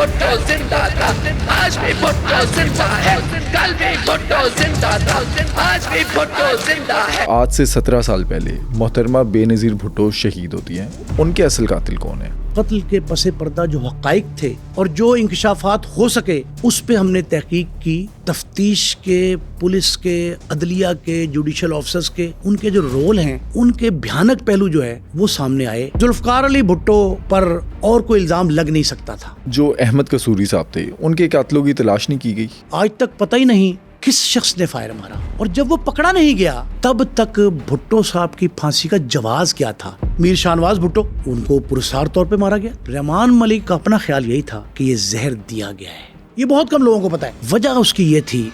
بھٹو زندہ تھا، آج بھی بھٹو زندہ ہے، کل بھی بھٹو زندہ تھا، آج بھی بھٹو زندہ ہے۔ آج سے 17 سال پہلے محترمہ بے نظیر بھٹو شہید ہوتی ہیں۔ ان کے اصل قاتل کون ہے؟ قتل کے پس پردہ جو حقائق تھے اور جو انکشافات ہو سکے اس پہ ہم نے تحقیق کی، تفتیش کے، پولیس کے، عدلیہ کے، جوڈیشل آفیسرز کے، ان کے جو رول ہیں، ان کے بھیانک پہلو جو ہے وہ سامنے آئے۔ ذوالفقار علی بھٹو پر اور کوئی الزام لگ نہیں سکتا تھا۔ جو احمد قصوری صاحب تھے، ان کے قاتلوں کی تلاش نہیں کی گئی۔ آج تک پتہ ہی نہیں کس شخص نے فائر مارا، اور جب وہ پکڑا نہیں گیا تب تک بھٹو صاحب کی پھانسی کا جواز کیا تھا۔ میر شاہنواز بھٹو، ان کو پرسرار طور پہ مارا گیا۔ رحمان ملک کا اپنا خیال یہی تھا کہ یہ زہر دیا گیا ہے، یہ بہت کم لوگوں کو پتا ہے۔ وجہ اس کی یہ تھی،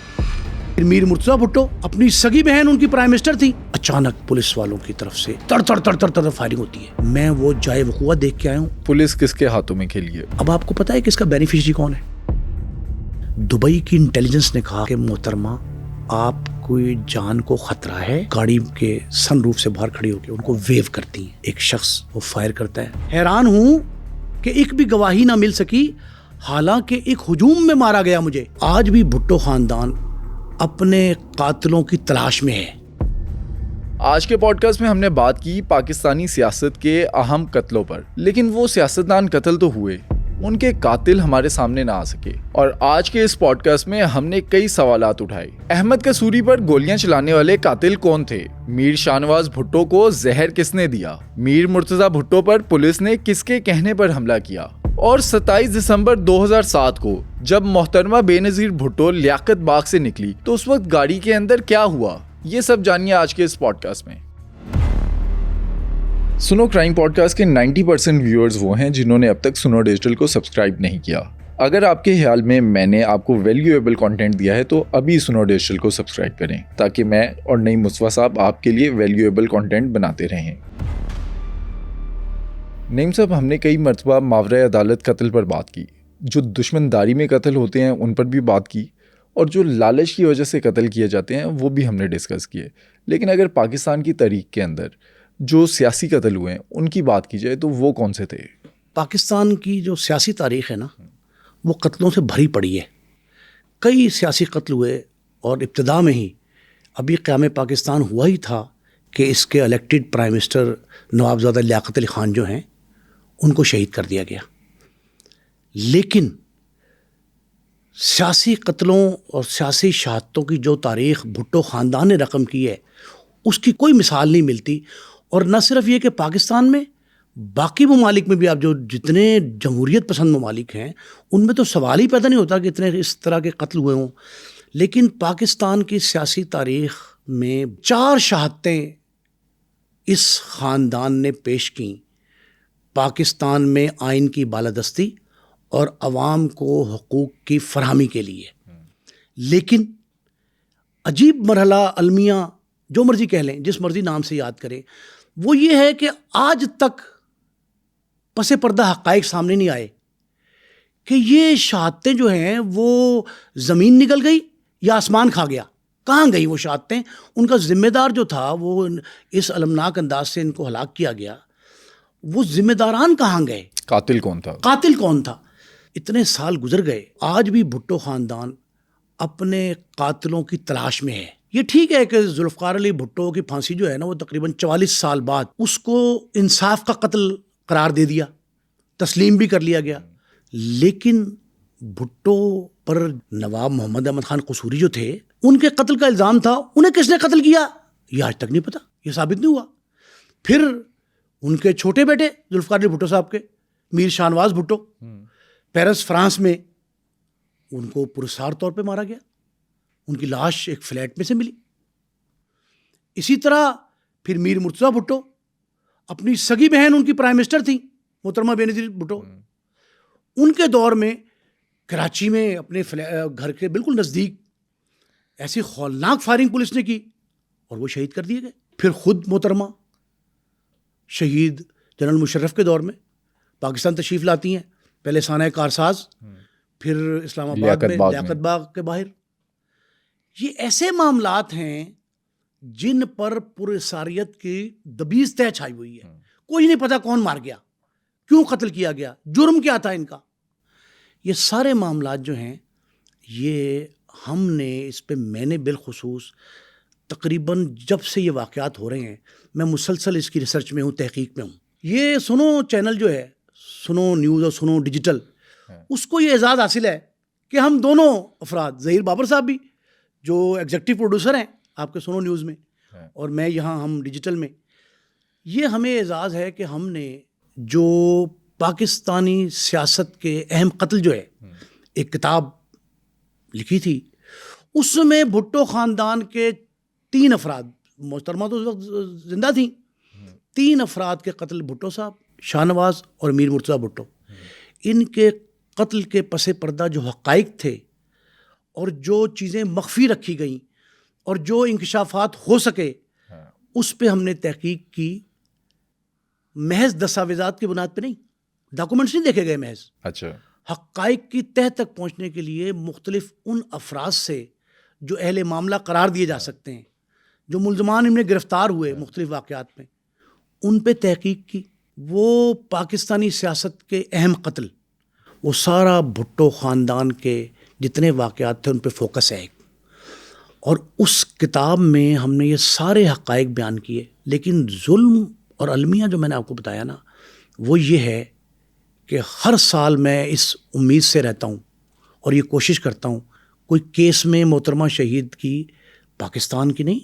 میر مرتضیٰ بھٹو، اپنی سگی بہن ان کی پرائم منسٹر تھی، اچانک پولیس والوں کی طرف سے تڑ تڑ تڑ تڑ تڑ فائرنگ ہوتی ہے۔ میں وہ جائے وقوع دیکھ کے آیا ہوں۔ پولیس کس کے ہاتھوں میں کھیلی ہے؟ اب آپ کو پتا ہے کہ اس کا بینیفیشری کون ہے؟ دبئی کی انٹیلیجنس نے کہا کہ محترمہ آپ کوئی جان کو خطرہ ہے، گاڑی کے سن روف سے باہر کھڑی ہو کے ان کو ویو کرتی ہیں۔ ایک شخص وہ فائر کرتا ہے۔ حیران ہوں کہ ایک بھی گواہی نہ مل سکی، حالانکہ ایک ہجوم میں مارا گیا مجھے۔ آج بھی بھٹو خاندان اپنے قاتلوں کی تلاش میں ہے۔ آج کے پوڈ کاسٹ میں ہم نے بات کی پاکستانی سیاست کے اہم قتلوں پر، لیکن وہ سیاستدان قتل تو ہوئے، ان کے قاتل ہمارے سامنے نہ آ سکے۔ اور آج کے اس پوڈ کاسٹ میں ہم نے کئی سوالات اٹھائے۔ احمد قصوری پر گولیاں چلانے والے قاتل کون تھے؟ میر شاہنواز بھٹو کو زہر کس نے دیا؟ میر مرتضیٰ بھٹو پر پولیس نے کس کے کہنے پر حملہ کیا؟ اور 27 دسمبر 2007 کو جب محترمہ بے نظیر بھٹو لیاقت باغ سے نکلی تو اس وقت گاڑی کے اندر کیا ہوا؟ یہ سب جانیے آج کے اس پوڈ کاسٹ میں۔ سنو کرائم پوڈ کاسٹ کے 90% ویورز وہ ہیں جنہوں نے اب تک سنو ڈیجیٹل کو سبسکرائب نہیں کیا۔ اگر آپ کے خیال میں نے آپ کو ویلیویبل کنٹینٹ دیا ہے تو ابھی سنو ڈیجیٹل کو سبسکرائب کریں تاکہ میں اور نئی مصطفیٰ صاحب آپ کے لیے ویلیویبل کنٹینٹ بناتے رہیں۔ نعیم صاحب، ہم نے کئی مرتبہ ماورائے عدالت قتل پر بات کی، جو دشمن داری میں قتل ہوتے ہیں ان پر بھی بات کی، اور جو لالچ کی وجہ سے قتل کیے جاتے ہیں وہ بھی ہم نے ڈسکس کیے۔ لیکن اگر پاکستان کی تاریخ کے اندر جو سیاسی قتل ہوئے ہیں ان کی بات کی جائے تو وہ کون سے تھے؟ پاکستان کی جو سیاسی تاریخ ہے نا، وہ قتلوں سے بھری پڑی ہے۔ کئی سیاسی قتل ہوئے، اور ابتدا میں ہی ابھی قیام پاکستان ہوا ہی تھا کہ اس کے elected prime minister نوابزادہ Liaquat Ali Khan جو ہیں ان کو شہید کر دیا گیا۔ لیکن سیاسی قتلوں اور سیاسی شہادتوں کی جو تاریخ بھٹو خاندان نے رقم کی ہے اس کی کوئی مثال نہیں ملتی۔ اور نہ صرف یہ کہ پاکستان میں، باقی ممالک میں بھی آپ جو جتنے جمہوریت پسند ممالک ہیں ان میں تو سوال ہی پیدا نہیں ہوتا کہ اتنے اس طرح کے قتل ہوئے ہوں۔ لیکن پاکستان کی سیاسی تاریخ میں 4 شہادتیں اس خاندان نے پیش کیں، پاکستان میں آئین کی بالادستی اور عوام کو حقوق کی فراہمی کے لیے۔ لیکن عجیب مرحلہ المیہ جو مرضی کہہ لیں، جس مرضی نام سے یاد کریں، وہ یہ ہے کہ آج تک پس پردہ حقائق سامنے نہیں آئے کہ یہ شہادتیں جو ہیں وہ زمین نگل گئی یا آسمان کھا گیا۔ کہاں گئی وہ شہادتیں؟ ان کا ذمہ دار جو تھا، وہ اس المناک انداز سے ان کو ہلاک کیا گیا، وہ ذمہ داران کہاں گئے؟ قاتل کون تھا؟ قاتل کون تھا؟ اتنے سال گزر گئے، آج بھی بھٹو خاندان اپنے قاتلوں کی تلاش میں ہے۔ یہ ٹھیک ہے کہ ذوالفقار علی بھٹو کی پھانسی جو ہے نا وہ تقریباً 44 سال بعد اس کو انصاف کا قتل قرار دے دیا، تسلیم بھی کر لیا گیا۔ لیکن بھٹو پر نواب محمد احمد خان قصوری جو تھے، ان کے قتل کا الزام تھا، انہیں کس نے قتل کیا یہ آج تک نہیں پتا، یہ ثابت نہیں ہوا۔ پھر ان کے چھوٹے بیٹے ذوالفقار علی بھٹو صاحب کے، میر شاہنواز بھٹو، پیرس فرانس میں ان کو پرسرار طور پہ مارا گیا، ان کی لاش ایک فلیٹ میں سے ملی۔ اسی طرح پھر میر مرتضیٰ بھٹو، اپنی سگی بہن ان کی پرائم منسٹر تھیں محترمہ بے نظیر بھٹو، ان کے دور میں کراچی میں اپنے گھر کے بالکل نزدیک ایسی ہولناک فائرنگ پولیس نے کی اور وہ شہید کر دیے گئے۔ پھر خود محترمہ شہید جنرل مشرف کے دور میں پاکستان تشریف لاتی ہیں، پہلے سانحہ کارساز، پھر اسلام آباد میں لیاقت باغ کے باہر۔ یہ ایسے معاملات ہیں جن پر پرساریت کی دبیز طے چھائی ہوئی ہے، کوئی نہیں پتا کون مار گیا، کیوں قتل کیا گیا، جرم کیا تھا ان کا۔ یہ سارے معاملات جو ہیں یہ ہم نے اس پہ میں نے بالخصوص تقریباً جب سے یہ واقعات ہو رہے ہیں میں مسلسل اس کی ریسرچ میں ہوں، تحقیق میں ہوں. یہ سنو چینل جو ہے، سنو نیوز اور سنو ڈیجیٹل، اس کو یہ اعزاز حاصل ہے کہ ہم دونوں افراد، ظہیر بابر صاحب بھی جو ایگزیکٹو پروڈیوسر ہیں آپ کے سنو نیوز میں، اور میں یہاں ہم ڈیجیٹل میں، یہ ہمیں اعزاز ہے کہ ہم نے جو پاکستانی سیاست کے اہم قتل جو ہے ایک کتاب لکھی تھی، اس میں بھٹو خاندان کے 3 افراد، محترمہ تو اس وقت زندہ تھیں، 3 افراد کے قتل، بھٹو صاحب، شاہ نواز اور میر مرتضیٰ بھٹو، ان کے قتل کے پس پردہ جو حقائق تھے اور جو چیزیں مخفی رکھی گئیں اور جو انکشافات ہو سکے اس پہ ہم نے تحقیق کی. محض دستاویزات کی بنیاد پہ نہیں، ڈاکومنٹس نہیں دیکھے گئے، محض اچھا، حقائق کی تہ تک پہنچنے کے لیے مختلف ان افراد سے جو اہل معاملہ قرار دیے جا سکتے ہیں، جو ملزمان ان میں گرفتار ہوئے مختلف واقعات میں، ان پہ تحقیق کی. وہ پاکستانی سیاست کے اہم قتل، وہ سارا بھٹو خاندان کے جتنے واقعات تھے ان پہ فوکس ہے. اور اس کتاب میں ہم نے یہ سارے حقائق بیان کیے. لیکن ظلم اور المیہ جو میں نے آپ کو بتایا نا، وہ یہ ہے کہ ہر سال میں اس امید سے رہتا ہوں اور یہ کوشش کرتا ہوں کوئی کیس میں محترمہ شہید کی، پاکستان کی نہیں،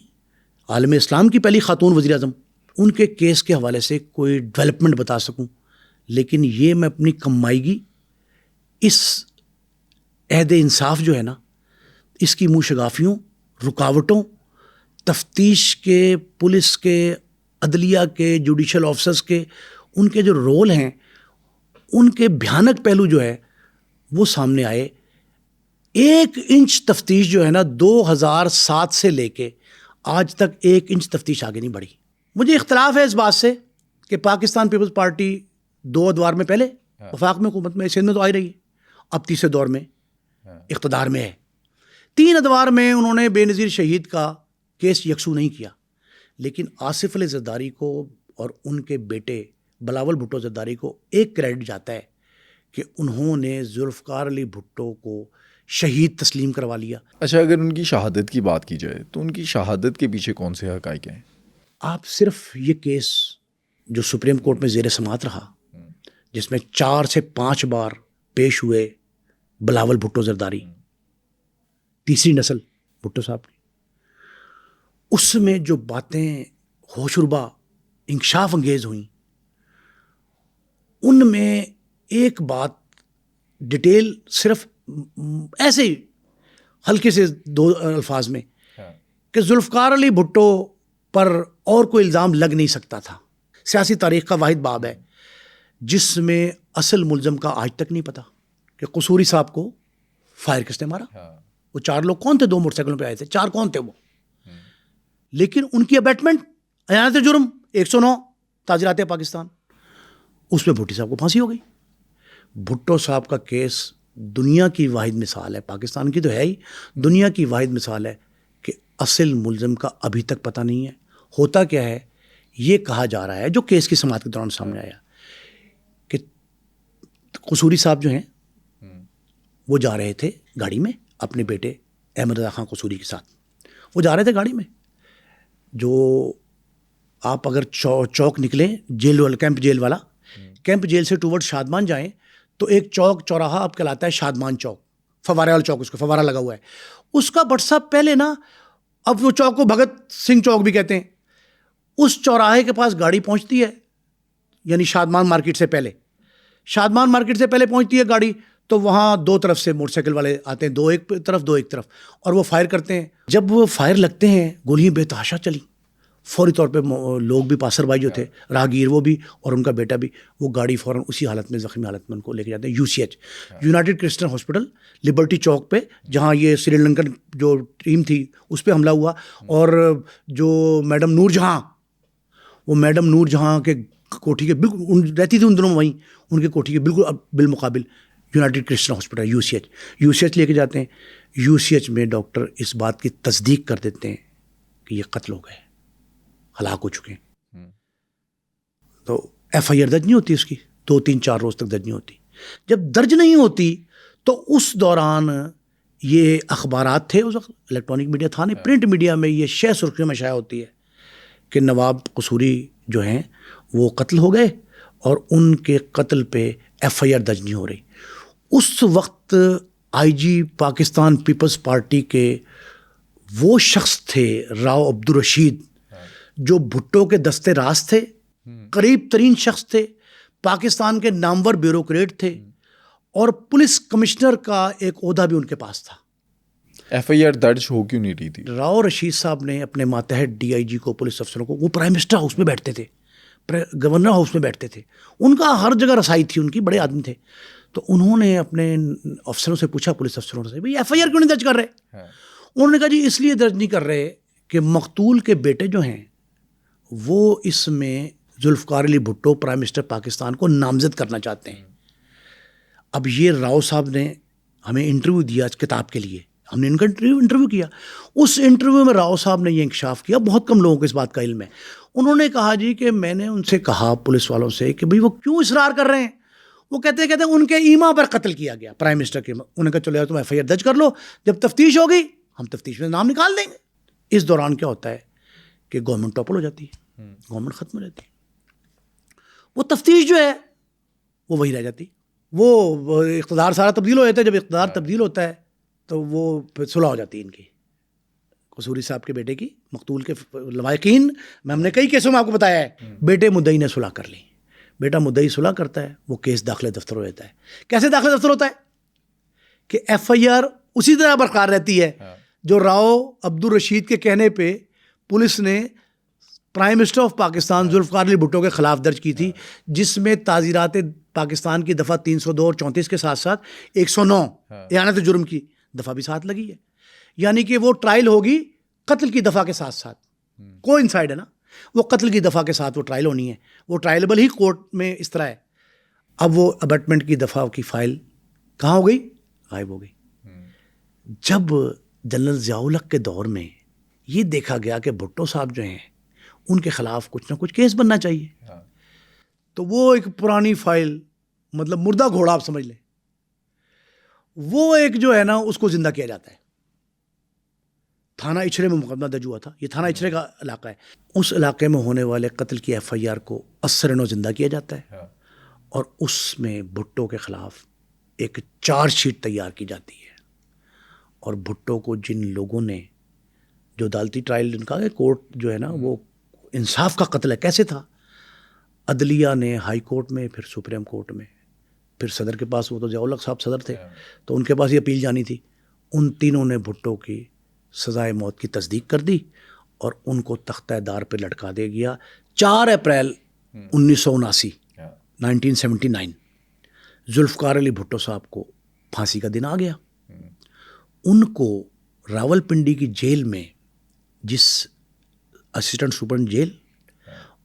عالم اسلام کی پہلی خاتون وزیر اعظم، ان کے کیس کے حوالے سے کوئی ڈیولپمنٹ بتا سکوں. لیکن یہ میں اپنی کمائیگی اس عہد انصاف جو ہے نا، اس کی منہ شگافیوں، رکاوٹوں، تفتیش کے، پولیس کے، عدلیہ کے، جوڈیشل آفیسرز کے، ان کے جو رول ہیں، ان کے بھیانک پہلو جو ہے وہ سامنے آئے. 1 انچ تفتیش جو ہے نا 2007 سے لے کے آج تک 1 انچ تفتیش آگے نہیں بڑھی. مجھے اختلاف ہے اس بات سے کہ پاکستان پیپلز پارٹی 2 ادوار میں پہلے وفاق میں حکومت میں، سندھ میں تو آئی رہی ہے، اب تیسرے دور میں اقتدار میں ہے. 3 ادوار میں انہوں نے بے نظیر شہید کا کیس یکسو نہیں کیا. لیکن آصف علی زرداری کو اور ان کے بیٹے بلاول بھٹو زرداری کو ایک کریڈٹ جاتا ہے کہ انہوں نے ذوالفقار علی بھٹو کو شہید تسلیم کروا لیا. اچھا، اگر ان کی شہادت کی بات کی جائے تو ان کی شہادت کے پیچھے کون سے حقائق ہیں؟ آپ صرف یہ کیس جو سپریم کورٹ میں زیر سماعت رہا، جس میں 4 سے 5 بار پیش ہوئے بلاول بھٹو زرداری، تیسری نسل بھٹو صاحب کی، اس میں جو باتیں ہوشربا انکشاف انگیز ہوئیں، ان میں ایک بات ڈیٹیل صرف ایسے ہی ہلکے سے 2 الفاظ میں کہ ذوالفقار علی بھٹو پر اور کوئی الزام لگ نہیں سکتا تھا. سیاسی تاریخ کا واحد باب ہے جس میں اصل ملزم کا آج تک نہیں پتا کہ قصوری صاحب کو فائر کس نے مارا. وہ 4 لوگ کون تھے؟ 2 موٹر سائیکلوں پہ آئے تھے، 4 کون تھے وہ؟ لیکن ان کی ابیٹمنٹ اعانت جرم 109 تعزیرات پاکستان، اس میں بھٹی صاحب کو پھانسی ہو گئی. بھٹو صاحب کا کیس دنیا کی واحد مثال ہے، پاکستان کی تو ہے ہی، دنیا کی واحد مثال ہے کہ اصل ملزم کا ابھی تک پتہ نہیں ہے. ہوتا کیا ہے، یہ کہا جا رہا ہے جو کیس کی سماعت کے دوران سامنے آیا کہ قصوری صاحب جو ہیں وہ جا رہے تھے گاڑی میں اپنے بیٹے احمد رضا خان قصوری کے ساتھ. وہ جا رہے تھے گاڑی میں، جو آپ اگر چوک نکلیں جیل والا، کیمپ جیل سے ٹورڈ شادمان جائیں تو ایک چوراہا اب کہلاتا ہے شادمان چوک، فوارے والا چوک، اس کو فوارہ لگا ہوا ہے. اس کا بٹ صاحب پہلے نا، اب وہ چوک کو بھگت سنگھ چوک بھی کہتے ہیں، اس چوراہے کے پاس گاڑی پہنچتی ہے، یعنی شادمان مارکیٹ سے پہلے پہنچتی ہے گاڑی، تو وہاں 2 طرف سے موٹر سائیکل والے آتے ہیں، 2 ایک طرف، اور وہ فائر کرتے ہیں. جب وہ فائر لگتے ہیں، گولیاں بے تحاشا چلی. فوری طور پہ لوگ بھی پاسر بائی جو تھے، راہگیر وہ بھی اور ان کا بیٹا بھی، وہ گاڑی فوراً اسی حالت میں، زخمی حالت میں ان کو لے کے جاتے ہیں UCH، United Christian hospital, Liberty چوک پہ، جہاں یہ سری لنکن جو ٹیم تھی اس پہ حملہ ہوا. اور جو میڈم نور جہاں کے کوٹھی کے بالکل رہتی تھی ان دنوں وہیں، ان کے کوٹھی کے بالکل بالمقابل یونائٹڈ کرسچن ہاسپٹل UCH لے کے جاتے ہیں. UCH میں ڈاکٹر اس بات کی تصدیق کر دیتے ہیں کہ یہ قتل ہو گئے، ہلاک ہو چکے ہیں. تو FIR درج نہیں ہوتی، اس کی 2-3-4 روز تک درج نہیں ہوتی. جب درج نہیں ہوتی تو اس دوران یہ اخبارات تھے اس وقت، الیکٹرانک میڈیا تھا نہیں، پرنٹ میڈیا میں یہ شہ سرخیوں میں شائع ہوتی ہے کہ نواب قصوری جو ہیں وہ قتل ہو گئے اور ان کے قتل پہ FIR درج نہیں ہو رہی. اس وقت IG پاکستان پیپلز پارٹی کے وہ شخص تھے راؤ عبدالرشید جو بھٹو کے دستے راست تھے، قریب ترین شخص تھے، پاکستان کے نامور بیوروکریٹ تھے اور پولیس کمشنر کا ایک عہدہ بھی ان کے پاس تھا. FIR درج ہو کیوں نہیں رہی تھی؟ راؤ رشید صاحب نے اپنے ماتحت DIG کو، پولیس افسروں کو، وہ پرائم منسٹر ہاؤس میں بیٹھتے تھے، گورنر ہاؤس میں بیٹھتے تھے، ان کا ہر جگہ رسائی تھی، ان کی بڑے آدمی تھے. تو انہوں نے اپنے افسروں سے پوچھا، پولیس افسروں سے، بھئی FIR کیوں نہیں درج کر رہے؟ انہوں نے کہا جی اس لیے درج نہیں کر رہے کہ مقتول کے بیٹے جو ہیں وہ اس میں ذوالفقار علی بھٹو پرائم منسٹر پاکستان کو نامزد کرنا چاہتے ہیں. اب یہ راؤ صاحب نے ہمیں انٹرویو دیا کتاب کے لیے، ہم نے ان کا انٹرویو کیا. اس انٹرویو میں راؤ صاحب نے یہ انکشاف کیا، بہت کم لوگوں کو اس بات کا علم ہے. انہوں نے کہا جی کہ میں نے ان سے کہا پولیس والوں سے کہ بھئی وہ کیوں اصرار کر رہے ہیں. وہ کہتے ہیں ان کے ایما پر قتل کیا گیا، پرائم منسٹر کے. انہوں نے کہا چلو یار تم FIR درج کر لو، جب تفتیش ہوگی ہم تفتیش میں نام نکال دیں گے. اس دوران کیا ہوتا ہے کہ گورنمنٹ ٹاپل ہو جاتی ہے، گورنمنٹ ختم ہو جاتی ہے. وہ تفتیش جو ہے وہ وہی رہ جاتی. وہ اقتدار سارا تبدیل ہو جاتا ہے. جب اقتدار تبدیل ہوتا ہے تو وہ پھر صلح ہو جاتی ہے ان کی، قصوری صاحب کے بیٹے کی، مقتول کے لواحقین. ہم نے کئی کیسوں میں آپ کو بتایا ہے، بیٹے مدعی نے صلح کر لی، بیٹا مدعی صلح کرتا ہے، وہ کیس داخلے دفتر ہو جاتا ہے. کیسے داخلے دفتر ہوتا ہے کہ FIR اسی طرح برقرار رہتی ہے جو راؤ عبدالرشید کے کہنے پہ پولیس نے prime minister of Pakistan Zulfikar Ali Bhutto کے خلاف درج کی تھی، جس میں تعزیرات پاکستان کی دفعہ 302 اور 34 کے ساتھ ساتھ 109 اعانت جرم کی دفعہ بھی ساتھ لگی ہے. یعنی کہ وہ ٹرائل ہوگی قتل کی دفعہ کے ساتھ ساتھ، کو انسائڈ ہے نا، وہ قتل کی دفعہ کے ساتھ وہ ٹرائل ہونی ہے، وہ ٹرائلبل ہی کورٹ میں اس طرح ہے. اب وہ ابٹمنٹ کی دفعہ کی فائل کہاں ہو گئی؟ غائب ہو گئی. جب جنرل ضیاء الحق کے دور میں یہ دیکھا گیا کہ بھٹو صاحب جو ہیں ان کے خلاف کچھ نہ کچھ کیس بننا چاہیے، تو وہ ایک پرانی فائل، مطلب مردہ گھوڑا آپ سمجھ لیں، وہ ایک جو ہے نا اس کو زندہ کیا جاتا ہے. تھانہ اچھرے میں مقدمہ درج ہوا تھا، یہ تھانہ اچھرے کا علاقہ ہے. اس علاقے میں ہونے والے قتل کی FIR کو اثر نو زندہ کیا جاتا ہے اور اس میں بھٹو کے خلاف ایک چارج شیٹ تیار کی جاتی ہے. اور بھٹو کو جن لوگوں نے جو عدالتی ٹرائل جن کا کورٹ جو ہے نا وہ انصاف کا قتل ہے، کیسے تھا، عدلیہ نے ہائی کورٹ میں، پھر سپریم کورٹ میں، پھر صدر کے پاس، وہ تو ضیاء الحق صاحب صدر تھے تو ان کے پاس یہ اپیل جانی تھی. ان تینوں نے بھٹو کی سزائے موت کی تصدیق کر دی اور ان کو تختہ دار پہ لٹکا دیا گیا 4 اپریل 1979 1979. ذوالفقار علی بھٹو صاحب کو پھانسی کا دن آ گیا. ان کو راول پنڈی کی جیل میں جس اسسٹنٹ سپرنٹ جیل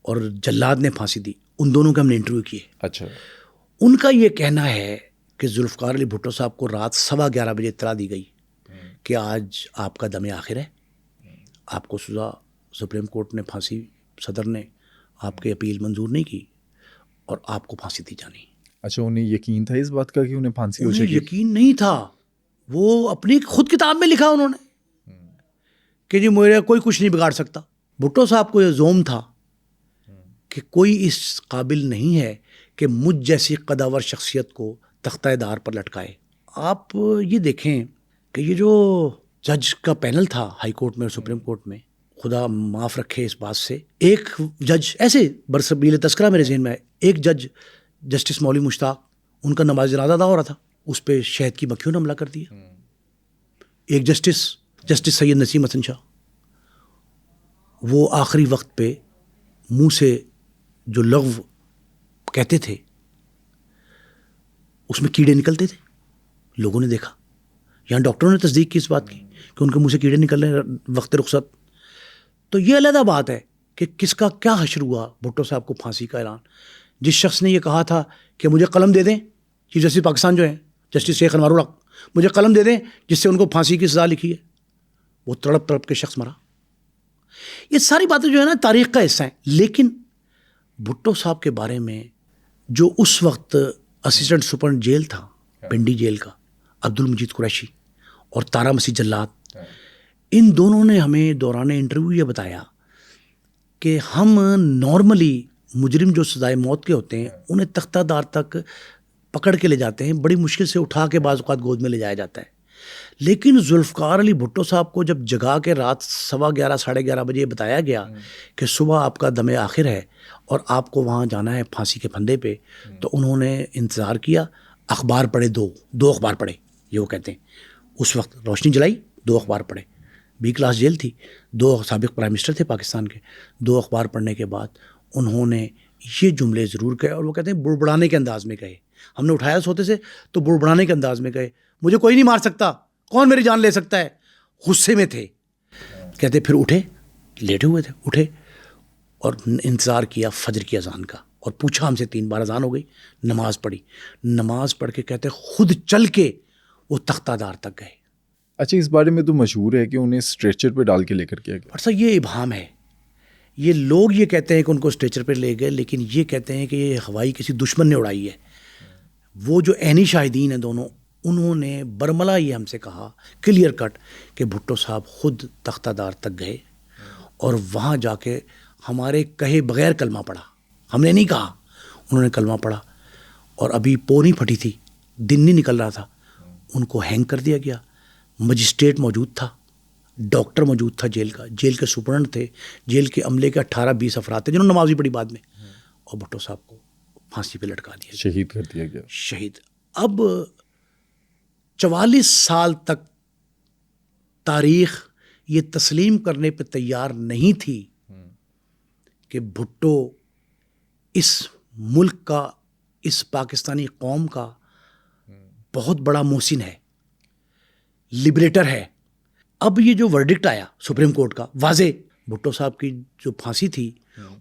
اور جلاد نے پھانسی دی، ان دونوں کے ہم نے انٹرویو کیے. اچھا. ان کا یہ کہنا ہے کہ ذوالفقار علی بھٹو صاحب کو رات 11:15 بجے اطلاع دی گئی کہ آج آپ کا دم آخر ہے، آپ کو سزا سپریم کورٹ نے پھانسی، صدر نے آپ کی اپیل منظور نہیں کی اور آپ کو پھانسی دی جانی. اچھا، انہیں یقین تھا اس بات کا کہ انہیں پھانسی ہو جائے گی؟ یقین نہیں تھا. وہ اپنی خود کتاب میں لکھا انہوں نے کہ جی میرا کوئی کچھ نہیں بگاڑ سکتا. بھٹو صاحب کو یہ زوم تھا کہ کوئی اس قابل نہیں ہے کہ مجھ جیسی قداور شخصیت کو تختہ دار پر لٹکائے. آپ یہ دیکھیں کہ یہ جو جج کا پینل تھا ہائی کورٹ میں اور سپریم کورٹ میں، خدا معاف رکھے اس بات سے، ایک جج ایسے برسبیل تذکرہ میرے ذہن میں ہے، ایک جج جسٹس مولوی مشتاق، ان کا نماز جنازہ ادا ہو رہا تھا، اس پہ شہد کی مکھیوں نے حملہ کر دیا. ایک جسٹس سید نسیم حسن شاہ، وہ آخری وقت پہ منہ سے جو لغو کہتے تھے اس میں کیڑے نکلتے تھے، لوگوں نے دیکھا، یہاں ڈاکٹروں نے تصدیق کی اس بات کی کہ ان کے منہ سے کیڑے نکل رہے ہیں وقت رخصت. تو یہ علیحدہ بات ہے کہ کس کا کیا حشر ہوا بھٹو صاحب کو پھانسی کا اعلان. جس شخص نے یہ کہا تھا کہ مجھے قلم دے دیں، چیف جسٹس پاکستان جو ہیں جسٹس شیخ انوار الحق، مجھے قلم دے دیں جس سے ان کو پھانسی کی سزا لکھی ہے، وہ تڑپ تڑپ کے شخص مرا. یہ ساری باتیں جو ہے نا تاریخ کا حصہ ہیں. لیکن بھٹو صاحب کے بارے میں جو اس وقت اسسٹنٹ سپرنٹ جیل تھا پنڈی جیل کا، عبد المجید قریشی اور تارا مسیح جلاد، ان دونوں نے ہمیں دوران انٹرویو یہ بتایا کہ ہم نارملی مجرم جو سزائے موت کے ہوتے ہیں انہیں تختہ دار تک پکڑ کے لے جاتے ہیں، بڑی مشکل سے اٹھا کے بعض اوقات گود میں لے جایا جاتا ہے، لیکن ذوالفقار علی بھٹو صاحب کو جب جگا کے رات 11:15 11:30 بجے بتایا گیا کہ صبح آپ کا دم آخر ہے اور آپ کو وہاں جانا ہے پھانسی کے پھندے پہ، تو انہوں نے انتظار کیا، اخبار پڑھے، دو اخبار پڑھے، یہ وہ کہتے ہیں اس وقت روشنی جلائی، 2 اخبار پڑھے، B کلاس جیل تھی، 2 سابق پرائم منسٹر تھے پاکستان کے، 2 اخبار پڑھنے کے بعد انہوں نے یہ جملے ضرور کہے، اور وہ کہتے ہیں بڑبڑانے کے انداز میں کہے، ہم نے اٹھایا سوتے سے تو بڑبڑانے کے انداز میں کہے، مجھے کوئی نہیں مار سکتا، کون میری جان لے سکتا ہے، غصے میں تھے، کہتے پھر اٹھے، لیٹے ہوئے تھے، اٹھے اور انتظار کیا فجر کی اذان کا، اور پوچھا ہم سے 3 بار اذان ہو گئی، نماز پڑھی، نماز پڑھ کے کہتے خود چل کے وہ تختہ دار تک گئے۔ اچھا، اس بارے میں تو مشہور ہے کہ انہیں اسٹریچر پہ ڈال کے لے کر کیا گیا۔ اور سر یہ ابہام ہے، یہ لوگ یہ کہتے ہیں کہ ان کو اسٹریچر پہ لے گئے، لیکن یہ کہتے ہیں کہ یہ ہوائی کسی دشمن نے اڑائی ہے۔ وہ جو عینی شاہدین ہیں دونوں، انہوں نے برملا یہ ہم سے کہا کلیئر کٹ کہ بھٹو صاحب خود تختہ دار تک گئے اور وہاں جا کے ہمارے کہے بغیر کلمہ پڑھا، ہم نے نہیں کہا، انہوں نے کلمہ پڑھا، اور ابھی پو نہیں پھٹی تھی، دن نہیں نکل رہا تھا، ان کو ہینگ کر دیا گیا۔ مجسٹریٹ موجود تھا، ڈاکٹر موجود تھا جیل کا، جیل کے سپرنٹ تھے، جیل کے عملے کے 18-20 افراد تھے جنہوں نے نماز بھی پڑھی بعد میں، اور بھٹو صاحب کو پھانسی پہ لٹکا دیا، شہید کر دیا گیا، شہید۔ اب 44 سال تک تاریخ یہ تسلیم کرنے پہ تیار نہیں تھی کہ بھٹو اس ملک کا، اس پاکستانی قوم کا بہت بڑا محسن ہے، لبریٹر ہے۔ اب یہ جو ورڈکٹ آیا سپریم کورٹ کا، واضح بھٹو صاحب کی جو پھانسی تھی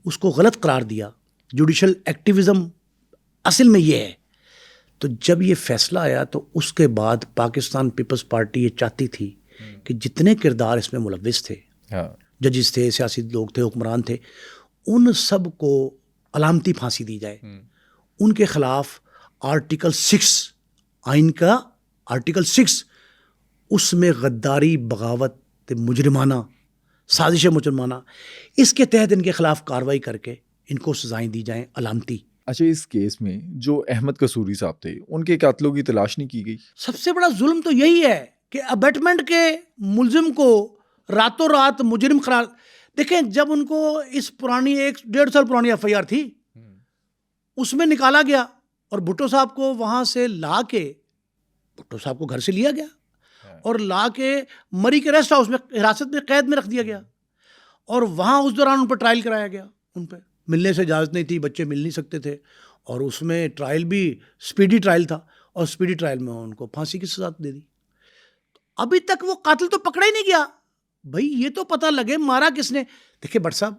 اس کو غلط قرار دیا، جوڈیشل ایکٹیویزم اصل میں یہ ہے۔ تو جب یہ فیصلہ آیا تو اس کے بعد پاکستان پیپلز پارٹی یہ چاہتی تھی کہ جتنے کردار اس میں ملوث تھے، ججز تھے، سیاسی لوگ تھے، حکمران تھے، ان سب کو علامتی پھانسی دی جائے۔ ان کے خلاف آرٹیکل 6 آئین کا، آرٹیکل 6 اس میں غداری، بغاوت، مجرمانہ سازش مجرمانہ، اس کے تحت ان کے خلاف کارروائی کر کے ان کو سزائیں دی جائیں علامتی۔ اچھا، اس کیس میں جو احمد قصوری صاحب تھے ان کے قاتلوں کی تلاش نہیں کی گئی؟ سب سے بڑا ظلم تو یہی ہے کہ ابیٹمنٹ کے ملزم کو راتوں رات مجرم قرار۔ دیکھیں، جب ان کو اس پرانی 1.5 سال پرانی FIR تھی، اس میں نکالا گیا اور بھٹو صاحب کو وہاں سے لا کے، بھٹو صاحب کو گھر سے لیا گیا اور لا کے مری کے ریسٹ ہاؤس میں حراست میں قید میں رکھ دیا گیا، اور وہاں اس دوران ان پر ٹرائل کرایا گیا۔ ان پہ ملنے سے اجازت نہیں تھی، بچے مل نہیں سکتے تھے، اور اس میں ٹرائل بھی سپیڈی ٹرائل تھا، اور سپیڈی ٹرائل میں ان کو پھانسی کی سزا دے دی۔ ابھی تک وہ قاتل تو پکڑا ہی نہیں گیا۔ بھائی یہ تو پتہ لگے مارا کس نے۔ دیکھیں بٹ صاحب،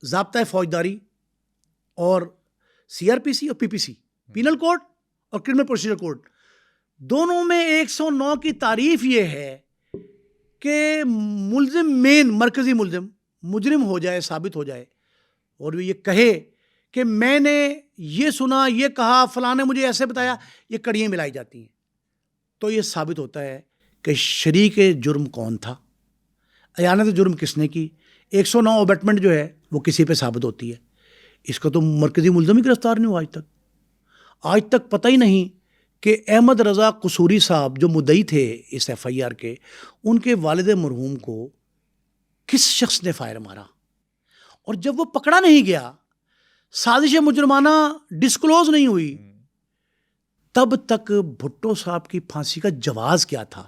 ضابطۂ فوجداری اور CRPC اور PPC، پینل کوڈ اور کرمنل پروسیجر کوڈ، دونوں میں 109 کی تعریف یہ ہے کہ ملزم، مین مرکزی ملزم مجرم ہو جائے، ثابت ہو جائے، اور وہ یہ کہے کہ میں نے یہ سنا، یہ کہا، فلاں نے مجھے ایسے بتایا، یہ کڑیاں ملائی جاتی ہیں، تو یہ ثابت ہوتا ہے کہ شریک جرم کون تھا، اعانت جرم کس نے کی۔ 109 اوبیٹمنٹ جو ہے وہ کسی پہ ثابت ہوتی ہے، اس کا تو مرکزی ملزم ہی گرفتار نہیں ہوا آج تک پتہ ہی نہیں کہ احمد رضا قصوری صاحب جو مدعی تھے اس FIR کے، ان کے والد مرحوم کو کس شخص نے فائر مارا، اور جب وہ پکڑا نہیں گیا، سازش مجرمانہ ڈسکلوز نہیں ہوئی، تب تک بھٹو صاحب کی پھانسی کا جواز کیا تھا۔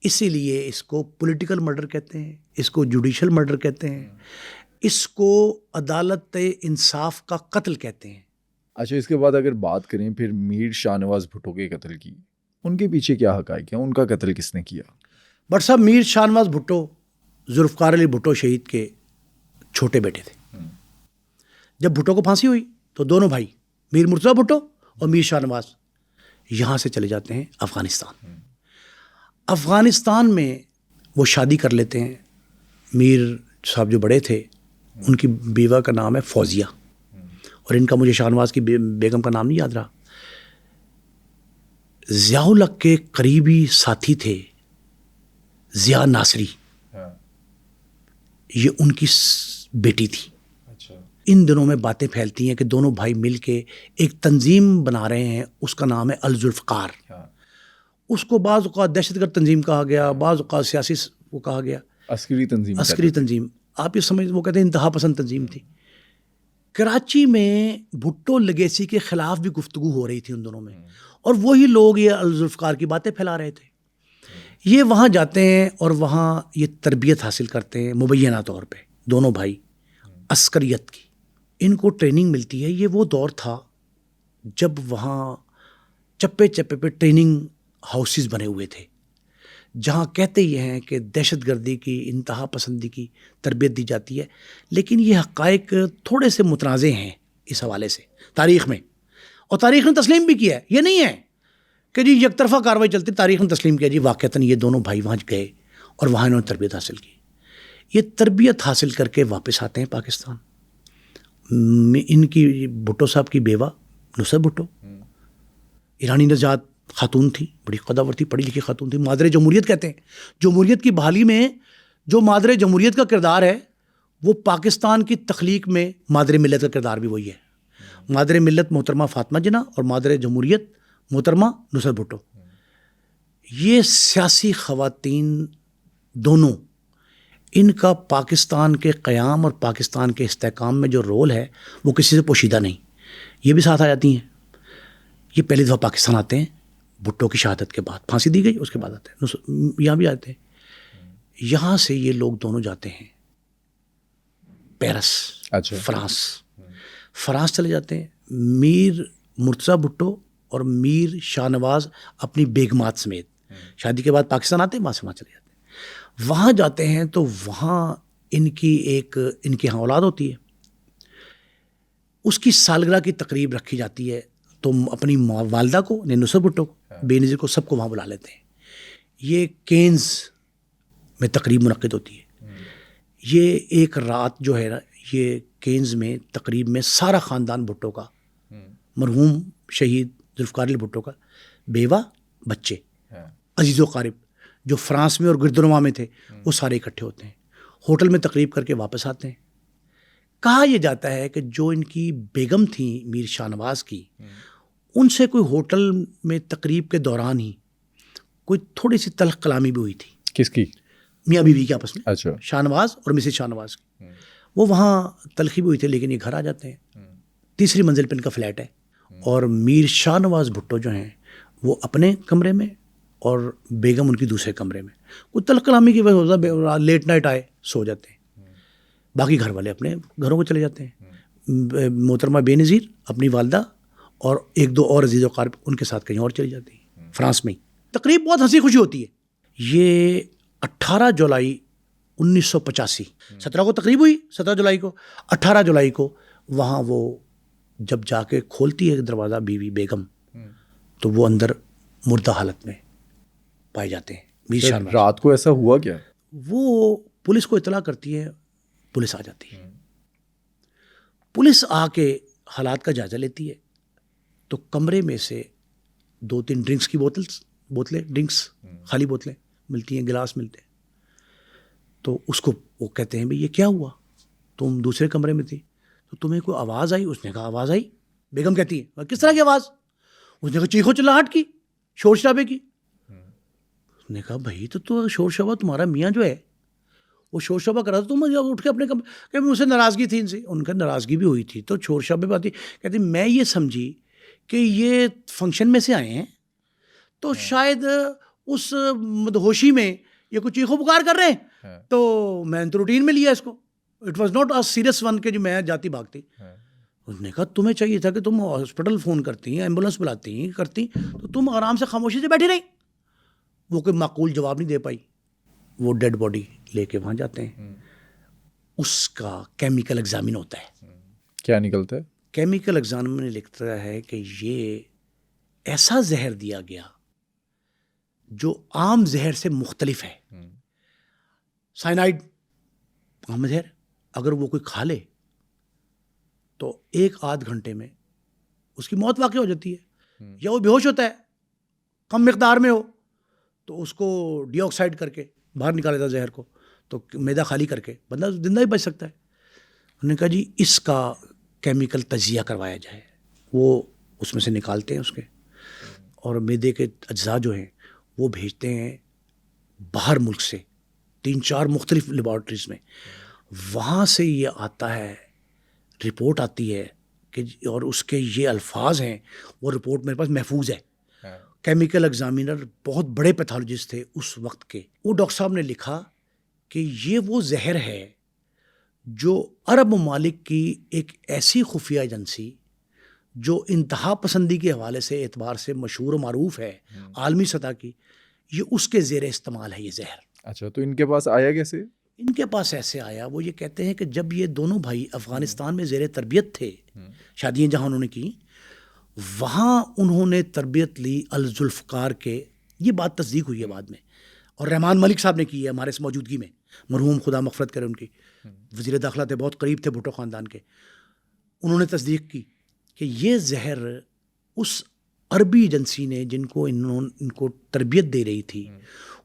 اسی لیے اس کو پولیٹیکل مرڈر کہتے ہیں، اس کو جوڈیشل مرڈر کہتے ہیں، اس کو عدالت انصاف کا قتل کہتے ہیں۔ اچھا، اس کے بعد اگر بات کریں پھر میر شاہ نواز بھٹو کے قتل کی، ان کے پیچھے کیا حقائق ہیں؟ ان کا قتل کس نے کیا؟ بٹ صاحب، میر شاہ نواز بھٹو ذوالفقار علی بھٹو شہید کے چھوٹے بیٹے تھے۔ جب بھٹو کو پھانسی ہوئی تو دونوں بھائی میر مرتضیٰ بھٹو اور میر شاہ نواز یہاں سے چلے جاتے ہیں افغانستان۔ افغانستان میں وہ شادی کر لیتے ہیں۔ میر صاحب جو بڑے تھے، ان کی بیوہ کا نام ہے فوزیہ، اور ان کا مجھے شاہ نواز کی بیگم کا نام نہیں یاد رہا۔ ضیاء الحق کے قریبی ساتھی تھے ضیاء ناصری، یہ ان کی بیٹی تھی. ان دنوں میں باتیں پھیلتی ہیں کہ دونوں بھائی مل کے ایک تنظیم بنا رہے ہیں، اس کا نام ہے الذوالفقار. اس کو بعض اوقات دہشت گرد تنظیم کہا گیا، بعض اوقات سیاسی وہ کہا گیا، عسکری تنظیم. آپ یہ سمجھ، وہ کہتے ہیں انتہا پسند تنظیم تھی. کراچی میں بھٹو لیگیسی کے خلاف بھی گفتگو ہو رہی تھی ان دنوں میں، اور وہی لوگ یہ الذوالفقار کی باتیں پھیلا رہے تھے. یہ وہاں جاتے ہیں اور وہاں یہ تربیت حاصل کرتے ہیں مبینہ طور پہ، دونوں بھائی عسکریت کی. ان کو ٹریننگ ملتی ہے. یہ وہ دور تھا جب وہاں چپے چپے پہ ٹریننگ ہاؤسز بنے ہوئے تھے، جہاں کہتے یہ ہیں کہ دہشت گردی کی، انتہا پسندی کی تربیت دی جاتی ہے. لیکن یہ حقائق تھوڑے سے متنازع ہیں اس حوالے سے تاریخ میں، اور تاریخ نے تسلیم بھی کیا ہے. یہ نہیں ہے کہ جی یک طرفہ کاروائی چلتی، تاریخ نے تسلیم کیا جی واقعتاً یہ دونوں بھائی وہاں گئے اور وہاں انہوں نے تربیت حاصل کی. یہ تربیت حاصل کر کے واپس آتے ہیں پاکستان. ان کی بھٹو صاحب کی بیوہ نصرت بھٹو ایرانی نژاد خاتون تھی، بڑی قداور تھی، پڑھی لکھی خاتون تھی. مادر جمہوریت کہتے ہیں. جمہوریت کی بحالی میں جو مادر جمہوریت کا کردار ہے، وہ پاکستان کی تخلیق میں مادر ملت کا کردار بھی وہی ہے. مادر ملت محترمہ فاطمہ جناح اور مادر جمہوریت محترمہ نصرت بھٹو. یہ سیاسی خواتین دونوں، ان کا پاکستان کے قیام اور پاکستان کے استحکام میں جو رول ہے وہ کسی سے پوشیدہ نہیں. یہ بھی ساتھ آ جاتی ہیں. یہ پہلی دفعہ پاکستان آتے ہیں بھٹو کی شہادت کے بعد، پھانسی دی گئی اس کے بعد آتے ہیں، یہاں بھی آتے ہیں. یہاں سے یہ لوگ دونوں جاتے ہیں پیرس، فرانس چلے جاتے ہیں. میر مرتضیٰ بھٹو اور میر شاہ نواز اپنی بیگمات سمیت شادی کے بعد پاکستان آتے ہیں، وہاں سے وہاں چلے جاتے ہیں. وہاں جاتے ہیں تو وہاں ان کے یہاں اولاد ہوتی ہے. اس کی سالگرہ کی تقریب رکھی جاتی ہے، تو اپنی والدہ کو، نصرت بھٹو کو، بے نظیر کو، سب کو وہاں بلا لیتے ہیں. یہ کینز میں تقریب منعقد ہوتی ہے. یہ ایک رات جو ہے نا، یہ کینز میں تقریب میں سارا خاندان بھٹو کا، مرحوم شہید ذوالفقار علی بھٹو کا، بیوہ، بچے، عزیز و قارب جو فرانس میں اور گردنواں میں تھے، وہ سارے اکٹھے ہوتے ہیں. ہوٹل میں تقریب کر کے واپس آتے ہیں. کہا یہ جاتا ہے کہ جو ان کی بیگم تھیں میر شاہ نواز کی، ان سے کوئی ہوٹل میں تقریب کے دوران ہی کوئی تھوڑی سی تلخ کلامی بھی ہوئی تھی. کس کی؟ میاں بیوی کے آپس میں. اچھا. شاہ نواز اور مسز شاہ نواز کی. وہ وہاں تلخی بھی ہوئی تھی، لیکن یہ گھر آ جاتے ہیں. تیسری منزل پہ ان کا فلیٹ ہے، اور میر شاہ نواز بھٹو جو ہیں وہ اپنے کمرے میں اور بیگم ان کی دوسرے کمرے میں. کوئی تلخ کلامی کی وجہ سے لیٹ نائٹ آئے، سو جاتے ہیں. باقی گھر والے اپنے گھروں کو چلے جاتے ہیں. محترمہ بے نظیر اپنی والدہ اور ایک دو اور عزیز و قارب ان کے ساتھ کہیں اور چلی جاتی ہیں فرانس میں ہی. تقریب بہت ہنسی خوشی ہوتی ہے. یہ 18 جولائی 1985، 17 کو تقریب ہوئی، 17 جولائی کو، 18 جولائی کو وہاں وہ جب جا کے کھولتی ہے دروازہ بیوی بیگم، تو وہ اندر مردہ حالت میں پائے جاتے ہیں. رات کو ایسا ہوا کیا؟ وہ پولیس کو اطلاع کرتی ہے، پولیس آ جاتی ہے. پولیس آ کے حالات کا جائزہ لیتی ہے، تو کمرے میں سے 2-3 ڈرنکس کی بوتلیں ڈرنکس خالی بوتلیں ملتی ہیں، گلاس ملتے ہیں. تو اس کو وہ کہتے ہیں بھئی یہ کیا ہوا، تم دوسرے کمرے میں تھی تو تمہیں کوئی آواز آئی؟ اس نے کہا آواز آئی. بیگم کہتی ہے کس طرح کی آواز؟ اس نے کہا چیخو چلاہٹ کی، شور شرابے کی. اس نے کہا بھائی تو شور شرابہ تمہارا میاں جو ہے وہ شور شرابہ کر رہا تھا، تم اٹھ کے اپنے کہ مجھ سے ناراضگی تھی ان سے. ان کا ناراضگی بھی ہوئی تھی تو شور شرابے بات. کہتی میں یہ سمجھی کہ یہ فنکشن میں سے آئے ہیں تو شاید اس مدہوشی میں یہ کچھ چیخو پکار کر رہے ہیں، تو میں نے تو روٹین میں لیا اس کو. It was not a serious one کہ جو میں جاتی بھاگتی. اس نے کہا تمہیں چاہیے تھا کہ تم ہاسپٹل فون کرتی، ایمبولینس بلاتی کرتی، تو تم آرام سے خاموشی سے بیٹھی رہی. وہ کوئی معقول جواب نہیں دے پائی. وہ ڈیڈ باڈی لے کے وہاں جاتے ہیں. اس کا کیمیکل ایگزامن ہوتا ہے. کیا نکلتا ہے؟ کیمیکل ایگزامن میں لکھتا ہے کہ یہ ایسا زہر دیا گیا جو عام زہر سے مختلف ہے. سائنائڈ عام زہر، اگر وہ کوئی کھا لے تو 1-8 گھنٹے میں اس کی موت واقع ہو جاتی ہے، یا وہ بے ہوش ہوتا ہے کم مقدار میں ہو تو اس کو ڈی آکسائڈ کر کے باہر نکالا تھا زہر کو, تو معدہ خالی کر کے بندہ زندہ ہی بچ سکتا ہے. انہوں نے کہا جی اس کا کیمیکل تجزیہ کروایا جائے. وہ اس میں سے نکالتے ہیں اس کے, اور معدے کے اجزاء جو ہیں وہ بھیجتے ہیں باہر ملک سے 3-4 مختلف لیبارٹریز میں. وہاں سے یہ آتا ہے, رپورٹ آتی ہے کہ اور اس کے یہ الفاظ ہیں, وہ رپورٹ میرے پاس محفوظ ہے. کیمیکل ایگزامینر بہت بڑے پیتھولوجسٹ تھے اس وقت کے, وہ ڈاکٹر صاحب نے لکھا کہ یہ وہ زہر ہے جو عرب ممالک کی ایک ایسی خفیہ ایجنسی جو انتہا پسندی کے حوالے سے اعتبار سے مشہور و معروف ہے عالمی سطح کی, یہ اس کے زیر استعمال ہے یہ زہر. اچھا, تو ان کے پاس آیا کیسے؟ ان کے پاس ایسے آیا, وہ یہ کہتے ہیں کہ جب یہ دونوں بھائی افغانستان میں زیر تربیت تھے, شادیاں جہاں انہوں نے کی, وہاں انہوں نے تربیت لی الذوالفقار کے. یہ بات تصدیق ہوئی ہے بعد میں, اور رحمان ملک صاحب نے کی ہے ہمارے اس موجودگی میں, مرحوم خدا مغفرت کرے ان کی, وزیر داخلہ تھے, بہت قریب تھے بھٹو خاندان کے. انہوں نے تصدیق کی کہ یہ زہر اس عربی ایجنسی نے جن کو ان کو تربیت دے رہی تھی,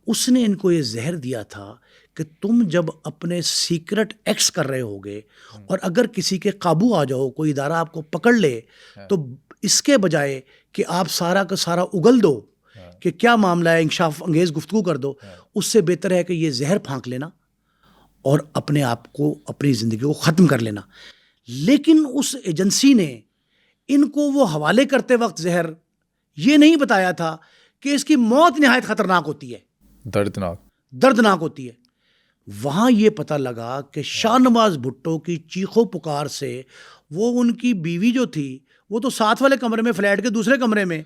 اس نے ان کو یہ زہر دیا تھا کہ تم جب اپنے سیکرٹ ایکٹس کر رہے ہوگے اور اگر کسی کے قابو آ جاؤ, کوئی ادارہ آپ کو پکڑ لے, تو اس کے بجائے کہ آپ سارا کا سارا اگل دو کہ کیا معاملہ ہے, انکشاف انگیز گفتگو کر دو, اس سے بہتر ہے کہ یہ زہر پھانک لینا اور اپنے آپ کو, اپنی زندگی کو ختم کر لینا. لیکن اس ایجنسی نے ان کو وہ حوالے کرتے وقت زہر یہ نہیں بتایا تھا کہ اس کی موت نہایت خطرناک ہوتی ہے, دردناک ہوتی ہے. وہاں یہ پتہ لگا کہ شاہ نواز بھٹو کی چیخو پکار سے وہ ان کی بیوی جو تھی, وہ تو ساتھ والے کمرے میں, فلیٹ کے دوسرے کمرے میں,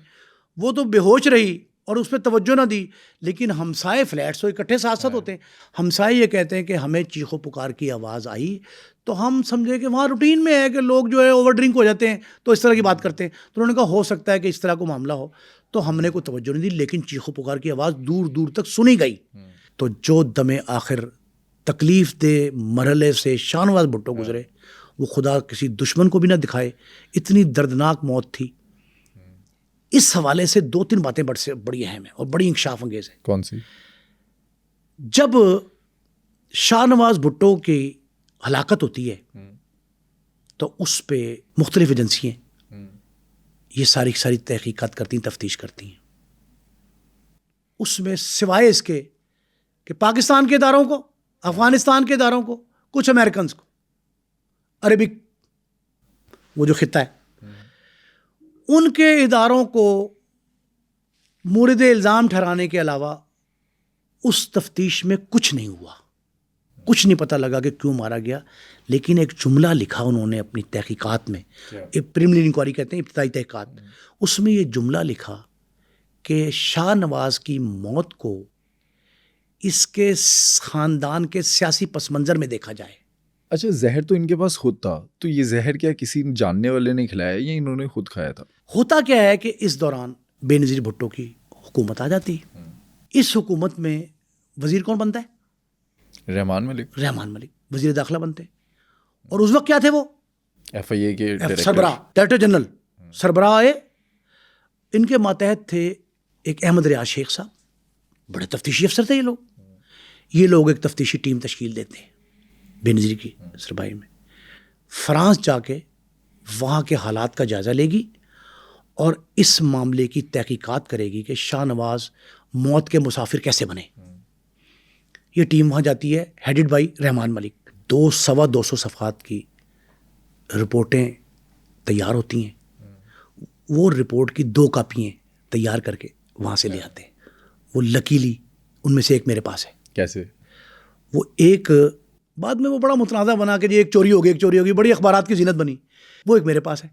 وہ تو بے ہوش رہی اور اس پہ توجہ نہ دی. لیکن ہمسائے فلیٹس تو اکٹھے ساتھ ساتھ ہوتے ہیں, ہمسائے یہ کہتے ہیں کہ ہمیں چیخو پکار کی آواز آئی, تو ہم سمجھے کہ وہاں روٹین میں ہے کہ لوگ جو ہے اوور ڈرنک ہو جاتے ہیں تو اس طرح کی بات کرتے ہیں. تو انہوں نے کہا ہو سکتا ہے کہ اس طرح کو معاملہ ہو, تو ہم نے کوئی توجہ نہیں دی, لیکن چیخو پکار کی آواز دور دور تک سنی گئی. تو جو دم آخر تکلیف دہ مرحلے سے شاہ نواز بھٹو گزرے, وہ خدا کسی دشمن کو بھی نہ دکھائے, اتنی دردناک موت تھی. اس حوالے سے 2-3 باتیں بڑی اہم ہیں اور بڑی انکشاف انگیز ہیں. کون سی؟ جب شاہ نواز بھٹو کی ہلاکت ہوتی ہے تو اس پہ مختلف ایجنسیاں یہ ساری تحقیقات کرتی ہیں, تفتیش کرتی ہیں. اس میں سوائے اس کے کہ پاکستان کے اداروں کو, افغانستان کے اداروں کو, کچھ امریکنز کو, عربک وہ جو خطہ ہے, ان کے اداروں کو مورد الزام ٹھہرانے کے علاوہ اس تفتیش میں کچھ نہیں ہوا, کچھ نہیں پتہ لگا کہ کیوں مارا گیا. لیکن ایک جملہ لکھا انہوں نے اپنی تحقیقات میں, ایک پریلیمنری انکوائری کہتے ہیں, ابتدائی تحقیقات, اس میں یہ جملہ لکھا کہ شاہ نواز کی موت کو اس کے خاندان کے سیاسی پس منظر میں دیکھا جائے. اچھا, زہر تو ان کے پاس خود تھا, تو یہ زہر کیا کسی جاننے والے نے کھلایا یا انہوں نے خود کھایا تھا؟ ہوتا کیا ہے کہ اس دوران بے نظیر بھٹو کی حکومت آ جاتی. اس حکومت میں وزیر کون بنتا ہے؟ رحمان ملک وزیر داخلہ بنتے ہیں. اور اس وقت کیا تھے وہ؟ FIA کے سربراہ, ڈائریکٹر جنرل, سربراہ. ان کے ماتحت تھے ایک احمد ریاض شیخ صاحب, بڑے تفتیشی افسر تھے یہ لوگ ایک تفتیشی ٹیم تشکیل دیتے ہیں بے نظیر کی سربراہی میں. فرانس جا کے وہاں کے حالات کا جائزہ لے گی اور اس معاملے کی تحقیقات کرے گی کہ شاہ نواز موت کے مسافر کیسے بنے. یہ ٹیم وہاں جاتی ہے, ہیڈڈ بائی رحمان ملک. 200 صفحات کی رپورٹیں تیار ہوتی ہیں. وہ رپورٹ کی 2 کاپیاں تیار کر کے وہاں سے لے آتے ہیں. وہ لکیلی ان میں سے ایک میرے پاس ہے. کیسے؟ وہ ایک بعد میں وہ بڑا متنازع بنا کہ جی ایک چوری ہوگی, بڑی اخبارات کی زینت بنی. وہ ایک میرے پاس ہے.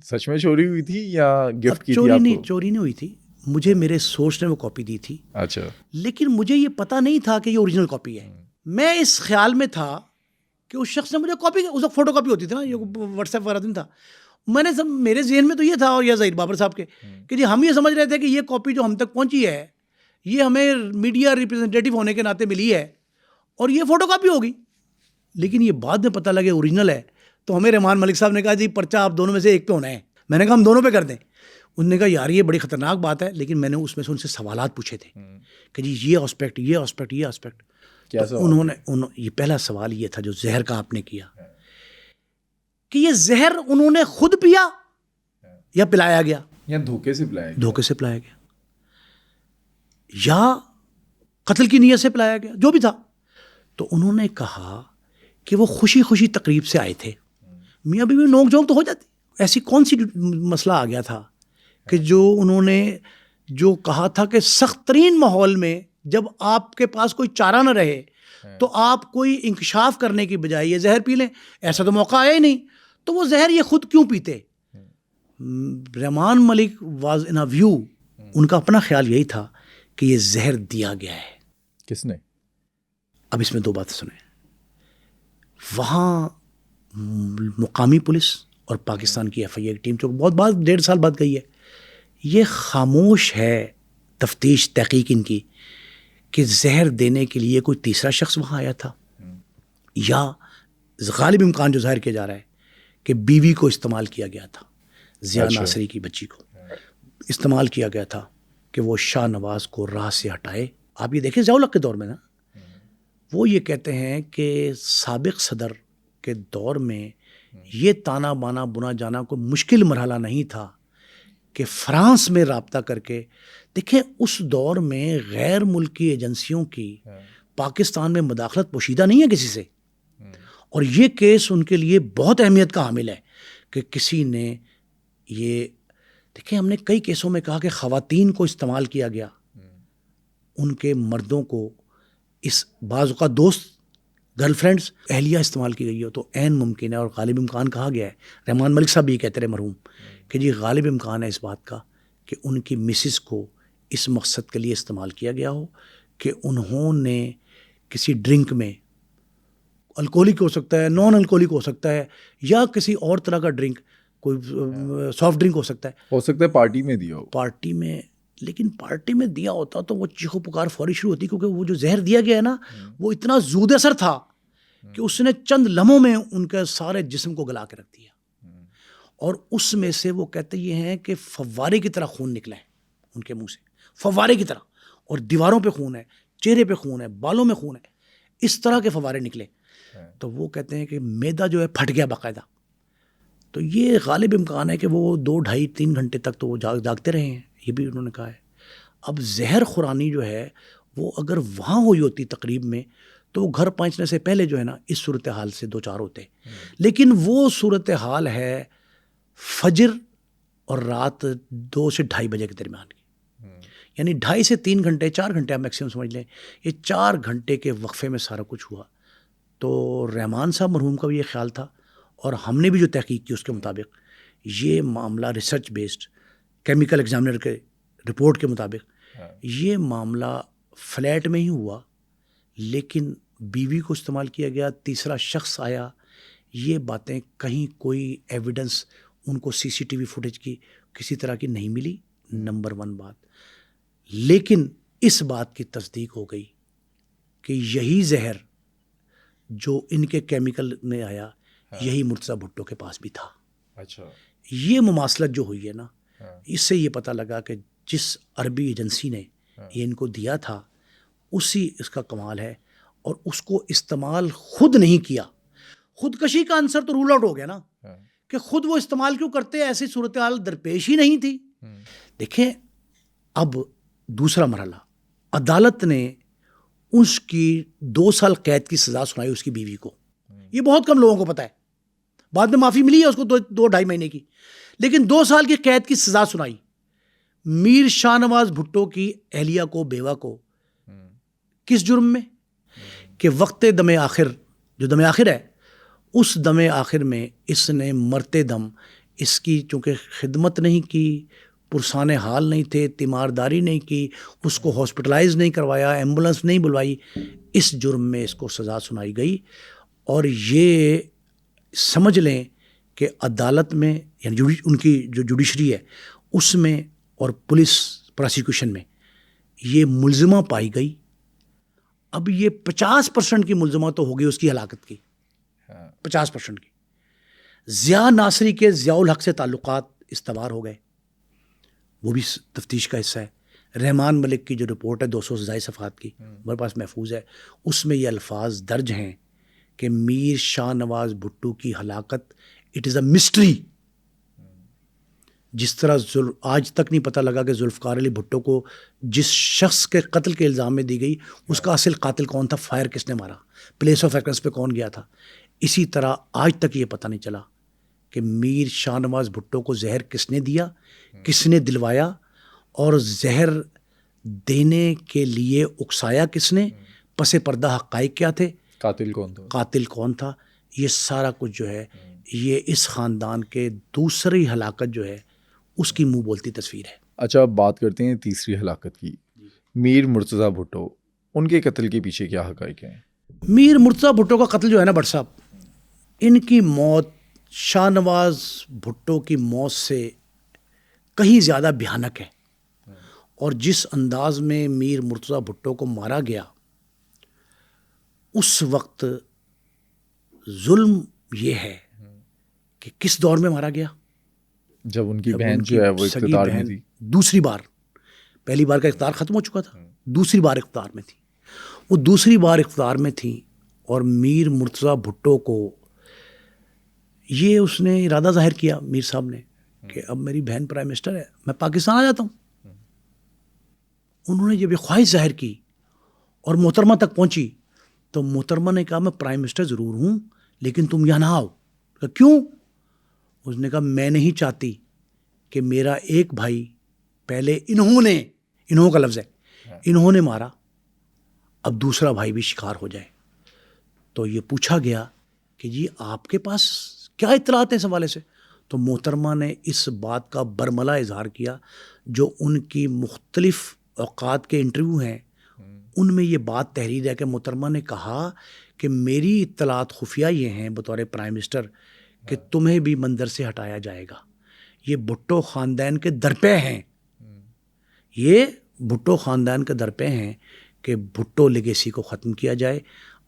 سچ میں چوری ہوئی تھی یا گفٹ کی تھی آپ کو؟ چوری نہیں ہوئی تھی, مجھے میرے سورس نے وہ کاپی دی تھی. اچھا. لیکن مجھے یہ پتہ نہیں تھا کہ یہ اوریجنل کاپی ہے. میں اس خیال میں تھا کہ اس شخص نے مجھے کاپی, اس وقت فوٹو کاپی ہوتی تھی نا, یہ واٹس ایپ وغیرہ نہیں تھا. میں نے میرے ذہن میں تو یہ تھا, اور یہ ظہیر بابر صاحب کے, کہ جی ہم یہ سمجھ رہے تھے کہ یہ کاپی جو ہم تک پہنچی ہے یہ ہمیں میڈیا ریپرزنٹیٹیو ہونے کے ناطے ملی ہے اور یہ فوٹو کاپی ہوگی. لیکن یہ بعد میں پتہ لگا اوریجنل ہے. تو ہمیں رحمان ملک صاحب نے کہا جی پرچہ آپ دونوں میں سے ایک پہ ہونا ہے. میں نے کہا ہم دونوں پہ کر دیں. انہوں نے کہا یار یہ بڑی خطرناک بات ہے، لیکن میں نے اس میں سے ان سے سوالات پوچھے تھے کہ جی یہ آسپیکٹ، یہ آسپیکٹ، یہ آسپیکٹ. انہوں نے یہ پہلا سوال یہ تھا جو زہر کا آپ نے کیا کہ یہ زہر انہوں نے خود پیا یا پلایا گیا، یا دھوکے سے پلایا گیا، دھوکے سے پلایا گیا، یا قتل کی نیت سے پلایا گیا، جو بھی تھا. تو انہوں نے کہا کہ وہ خوشی خوشی تقریب سے آئے تھے. میاں بیوی نوک جھونک تو ہو جاتی، ایسی کون سی مسئلہ آ گیا تھا کہ جو انہوں نے جو کہا تھا کہ سخت ترین ماحول میں جب آپ کے پاس کوئی چارہ نہ رہے تو آپ کوئی انکشاف کرنے کی بجائے یہ زہر پی لیں، ایسا تو موقع آیا ہی نہیں. تو وہ زہر یہ خود کیوں پیتے؟ Rehman Malik was in a view, ان کا اپنا خیال یہی تھا کہ یہ زہر دیا گیا ہے. کس نے؟ اب اس میں دو باتیں سنیں. وہاں مقامی پولیس اور پاکستان کی ایف آئی اے کی ٹیم جو بہت بعد 1.5 سال بعد گئی ہے، یہ خاموش ہے تفتیش تحقیق ان کی کہ زہر دینے کے لیے کوئی تیسرا شخص وہاں آیا تھا، یا غالب امکان جو ظاہر کیا جا رہا ہے کہ بیوی کو استعمال کیا گیا تھا، ضیاء ناصری کی بچی کو استعمال کیا گیا تھا کہ وہ شاہ نواز کو راہ سے ہٹائے. آپ یہ دیکھیں ضیاء الحق کے دور میں نا، وہ یہ کہتے ہیں کہ سابق صدر کے دور میں یہ تانا بانا بنا جانا کوئی مشکل مرحلہ نہیں تھا کہ فرانس میں رابطہ کر کے دیکھیں. اس دور میں غیر ملکی ایجنسیوں کی پاکستان میں مداخلت پوشیدہ نہیں ہے کسی سے، اور یہ کیس ان کے لیے بہت اہمیت کا حامل ہے کہ کسی نے یہ دیکھیں. ہم نے کئی کیسوں میں کہا کہ خواتین کو استعمال کیا گیا، ان کے مردوں کو اس بعض اوقات دوست گرل فرینڈس اہلیہ استعمال کی گئی ہو تو عین ممکن ہے، اور غالب امکان کہا گیا ہے. رحمان ملک صاحب یہ کہتے رہے مرحوم کہ جی غالب امکان ہے اس بات کا کہ ان کی مسز کو اس مقصد کے لیے استعمال کیا گیا ہو کہ انہوں نے کسی ڈرنک میں، الکوہلک ہو سکتا ہے، نان الکوہلک ہو سکتا ہے، یا کسی اور طرح کا ڈرنک، کوئی سافٹ ڈرنک ہو سکتا ہے پارٹی میں دیا ہو، پارٹی میں. لیکن پارٹی میں دیا ہوتا تو وہ چیخو پکار فوری شروع ہوتی، کیونکہ وہ جو زہر دیا گیا ہے نا وہ اتنا زود اثر تھا کہ اس نے چند لمحوں میں ان کے سارے جسم کو گلا کے رکھ دیا. اور اس میں سے وہ کہتے یہ ہیں کہ فوارے کی طرح خون نکلا ہے ان کے منہ سے، فوارے کی طرح، اور دیواروں پہ خون ہے، چہرے پہ خون ہے، بالوں میں خون ہے، اس طرح کے فوارے نکلے. تو وہ کہتے ہیں کہ میدا جو ہے پھٹ گیا باقاعدہ. تو یہ غالب امکان ہے کہ وہ 2, 2.5, 3 گھنٹے تک تو وہ جاگتے رہے ہیں، یہ بھی انہوں نے کہا ہے. اب زہر خورانی جو ہے وہ اگر وہاں ہوئی ہوتی تقریب میں تو وہ گھر پہنچنے سے پہلے جو ہے نا اس صورتحال سے 2-4 ہوتے. لیکن وہ صورتحال ہے فجر اور رات 2 سے 2:30 بجے کے درمیان کی، یعنی 2.5 سے 3 گھنٹے، 4 گھنٹے آپ میکسیمم سمجھ لیں. یہ 4 گھنٹے کے وقفے میں سارا کچھ ہوا. تو رحمان صاحب مرحوم کا بھی یہ خیال تھا، اور ہم نے بھی جو تحقیق کی اس کے مطابق یہ معاملہ ریسرچ بیسڈ کیمیکل ایگزامنر کے رپورٹ کے مطابق یہ معاملہ فلیٹ میں ہی ہوا، لیکن بیوی کو استعمال کیا گیا، تیسرا شخص آیا. یہ باتیں کہیں کوئی ایویڈنس ان کو سی سی ٹی وی فوٹیج کی کسی طرح کی نہیں ملی، نمبر 1 بات. لیکن اس بات کی تصدیق ہو گئی کہ یہی زہر جو ان کے کیمیکل میں آیا یہی مرتضیٰ بھٹو کے پاس بھی تھا. اچھا، یہ مماثلت جو ہوئی ہے نا، اس سے یہ پتہ لگا کہ جس عربی ایجنسی نے یہ ان کو دیا تھا اسی اس کا کمال ہے، اور اس کو استعمال خود نہیں کیا. خودکشی کا عنصر تو رول آؤٹ ہو گیا نا، کہ خود وہ استعمال کیوں کرتے، ایسی صورتحال درپیش ہی نہیں تھی. دیکھیں اب دوسرا مرحلہ، عدالت نے اس کی 2 سال قید کی سزا سنائی اس کی بیوی کو. یہ بہت کم لوگوں کو پتہ ہے، بعد میں معافی ملی ہے اس کو 2-2.5 مہینے کی، لیکن 2 سال کی قید کی سزا سنائی. میر شاہ نواز بھٹو کی اہلیہ کو، بیوہ کو، کس جرم میں؟ کہ وقت دم آخر، جو دم آخر ہے، اس دم آخر میں اس نے مرتے دم اس کی چونکہ خدمت نہیں کی، پرسان حال نہیں تھے، تیمارداری نہیں کی، اس کو ہاسپٹلائز نہیں کروایا، ایمبولنس نہیں بلوائی، اس جرم میں اس کو سزا سنائی گئی. اور یہ سمجھ لیں کہ عدالت میں، یعنی ان کی جو جوڈیشری ہے اس میں اور پولیس پراسیکیوشن میں یہ ملزمہ پائی گئی. اب یہ 50% کی ملزمہ تو ہوگی اس کی ہلاکت کی، 50% کی. ضیاء ناصری کے ضیاء الحق سے تعلقات استوار ہو گئے. وہ بھی تفتیش کا حصہ ہے۔ رحمان ملک کی جو رپورٹ ہے 200 سے زائد صفحات کی، ہمارے پاس محفوظ ہے، اس میں یہ الفاظ درج ہیں کہ میر شاہ نواز بھٹو کی ہلاکت اٹ از اے مسٹری۔ جس طرح آج تک نہیں پتہ لگا کہ ذوالفقار علی بھٹو کو جس شخص کے قتل کے الزام میں دی گئی اس کا اصل قاتل کون تھا، فائر کس نے مارا، پلیس آف ایکرنس پہ کون گیا تھا، اسی طرح آج تک یہ پتہ نہیں چلا کہ میر شاہ نواز بھٹو کو زہر کس نے دیا، کس نے دلوایا، اور زہر دینے کے لیے اکسایا کس نے، پس پردہ حقائق کیا تھے، قاتل کون تھا۔ یہ سارا کچھ جو ہے یہ اس خاندان کے دوسری ہلاکت جو ہے اس کی منہ بولتی تصویر ہے۔ اچھا، اب بات کرتے ہیں تیسری ہلاکت کی، میر مرتضیٰ بھٹو، ان کے قتل کے پیچھے کیا حقائق ہیں؟ میر مرتضیٰ بھٹو کا قتل جو ہے نا بٹ صاحب، ان کی موت شاہ نواز بھٹو کی موت سے کہیں زیادہ بھیانک ہے، اور جس انداز میں میر مرتضیٰ بھٹو کو مارا گیا اس وقت ظلم یہ ہے کہ کس دور میں مارا گیا، جب ان کی بہن جو ہے وہ اقتدار میں تھی، دوسری بار، پہلی بار کا اقتدار ختم ہو چکا تھا، دوسری بار اقتدار میں تھی، وہ دوسری بار اقتدار میں تھی، اور میر مرتضیٰ بھٹو کو یہ اس نے ارادہ ظاہر کیا میر صاحب نے کہ اب میری بہن پرائم منسٹر ہے، میں پاکستان آ جاتا ہوں۔ انہوں نے جب یہ خواہش ظاہر کی اور محترمہ تک پہنچی تو محترمہ نے کہا میں پرائم منسٹر ضرور ہوں لیکن تم یہاں نہ آؤ۔ کیوں؟ اس نے کہا میں نہیں چاہتی کہ میرا ایک بھائی پہلے انہوں کا لفظ ہے، انہوں نے مارا، اب دوسرا بھائی بھی شکار ہو جائے۔ تو یہ پوچھا گیا کہ جی آپ کے پاس کیا اطلاعات ہیں اس حوالے سے؟ تو محترمہ نے اس بات کا برملا اظہار کیا جو ان کی مختلف اوقات کے انٹرویو ہیں ان میں یہ بات تحریر ہے کہ محترمہ نے کہا کہ میری اطلاعات خفیہ یہ ہیں بطور پرائم منسٹر کہ تمہیں بھی منظر سے ہٹایا جائے گا، یہ بھٹو خاندان کے درپے ہیں، یہ بھٹو خاندان کے درپے ہیں کہ بھٹو لیگیسی کو ختم کیا جائے۔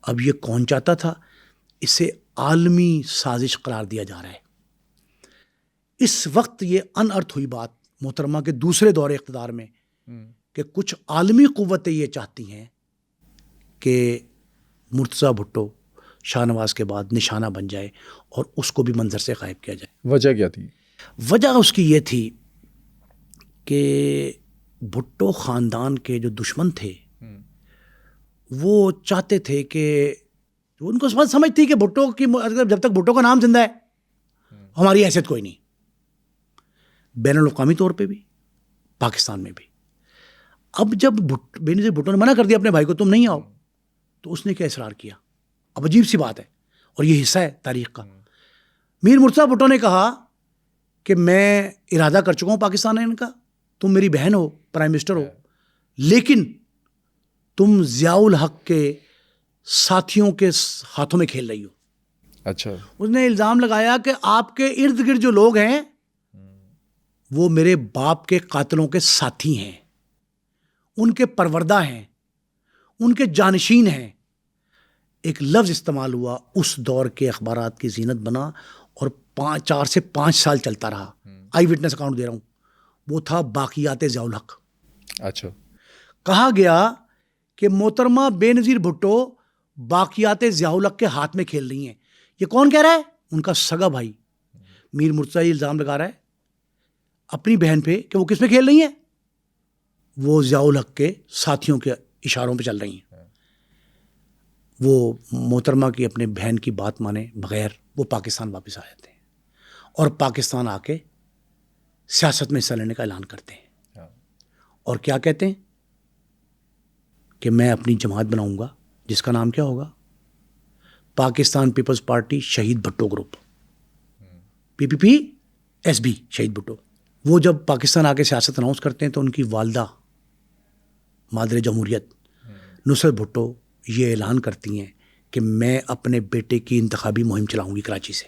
اب یہ کون چاہتا تھا؟ اسے عالمی سازش قرار دیا جا رہا ہے۔ اس وقت یہ انارتھ ہوئی بات محترمہ کے دوسرے دور اقتدار میں کہ کچھ عالمی قوتیں یہ چاہتی ہیں کہ مرتضیٰ بھٹو شاہ نواز کے بعد نشانہ بن جائے اور اس کو بھی منظر سے غائب کیا جائے۔ وجہ کیا تھی؟ وجہ اس کی یہ تھی کہ بھٹو خاندان کے جو دشمن تھے وہ چاہتے تھے کہ ان کو سمجھ تھی کہ بھٹو کی جب تک بھٹو کا نام زندہ ہے ہماری حیثیت کوئی نہیں، بین الاقوامی طور پہ بھی پاکستان میں بھی۔ اب جب بینظیر بھٹو نے منع کر دیا اپنے بھائی کو تم نہیں آؤ تو اس نے کیا اصرار کیا؟ اب عجیب سی بات ہے اور یہ حصہ ہے تاریخ کا۔ میر مرتضیٰ بھٹو نے کہا کہ میں ارادہ کر چکا ہوں پاکستان آنے کا، تم میری بہن ہو، پرائم منسٹر ہو، لیکن تم ضیاء الحق کے ساتھیوں کے ہاتھوں میں کھیل رہی ہو۔ اچھا، اس نے الزام لگایا کہ آپ کے ارد گرد جو لوگ ہیں وہ میرے باپ کے قاتلوں کے ساتھی ہیں، ان کے پروردہ ہیں، ان کے جانشین ہیں۔ ایک لفظ استعمال ہوا، اس دور کے اخبارات کی زینت بنا اور 4 سے 5 سال چلتا رہا۔ آئی وٹنس اکاؤنٹ دے رہا ہوں، وہ تھا باقیات ضیاء الحق۔ اچھا، کہا گیا کہ محترمہ بے نظیر بھٹو باقیات ضیاء الحق کے ہاتھ میں کھیل رہی ہیں۔ یہ کون کہہ رہا ہے؟ ان کا سگا بھائی میر مرتضیٰ یہ الزام لگا رہا ہے اپنی بہن پہ کہ وہ کس پہ کھیل رہی ہیں، وہ ضیاء الحق کے ساتھیوں کے اشاروں پہ چل رہی ہیں۔ وہ محترمہ کی اپنے بہن کی بات مانے بغیر وہ پاکستان واپس آ جاتے ہیں اور پاکستان آ کے سیاست میں حصہ لینے کا اعلان کرتے ہیں، اور کیا کہتے ہیں کہ میں اپنی جماعت بناؤں گا جس کا نام کیا ہوگا؟ پاکستان پیپلز پارٹی شہید بھٹو گروپ، PPP SB شہید بھٹو۔ وہ جب پاکستان آ کے سیاست اناؤنس کرتے ہیں تو ان کی والدہ مادر جمہوریت نصرت بھٹو یہ اعلان کرتی ہیں کہ میں اپنے بیٹے کی انتخابی مہم چلاؤں گی کراچی سے۔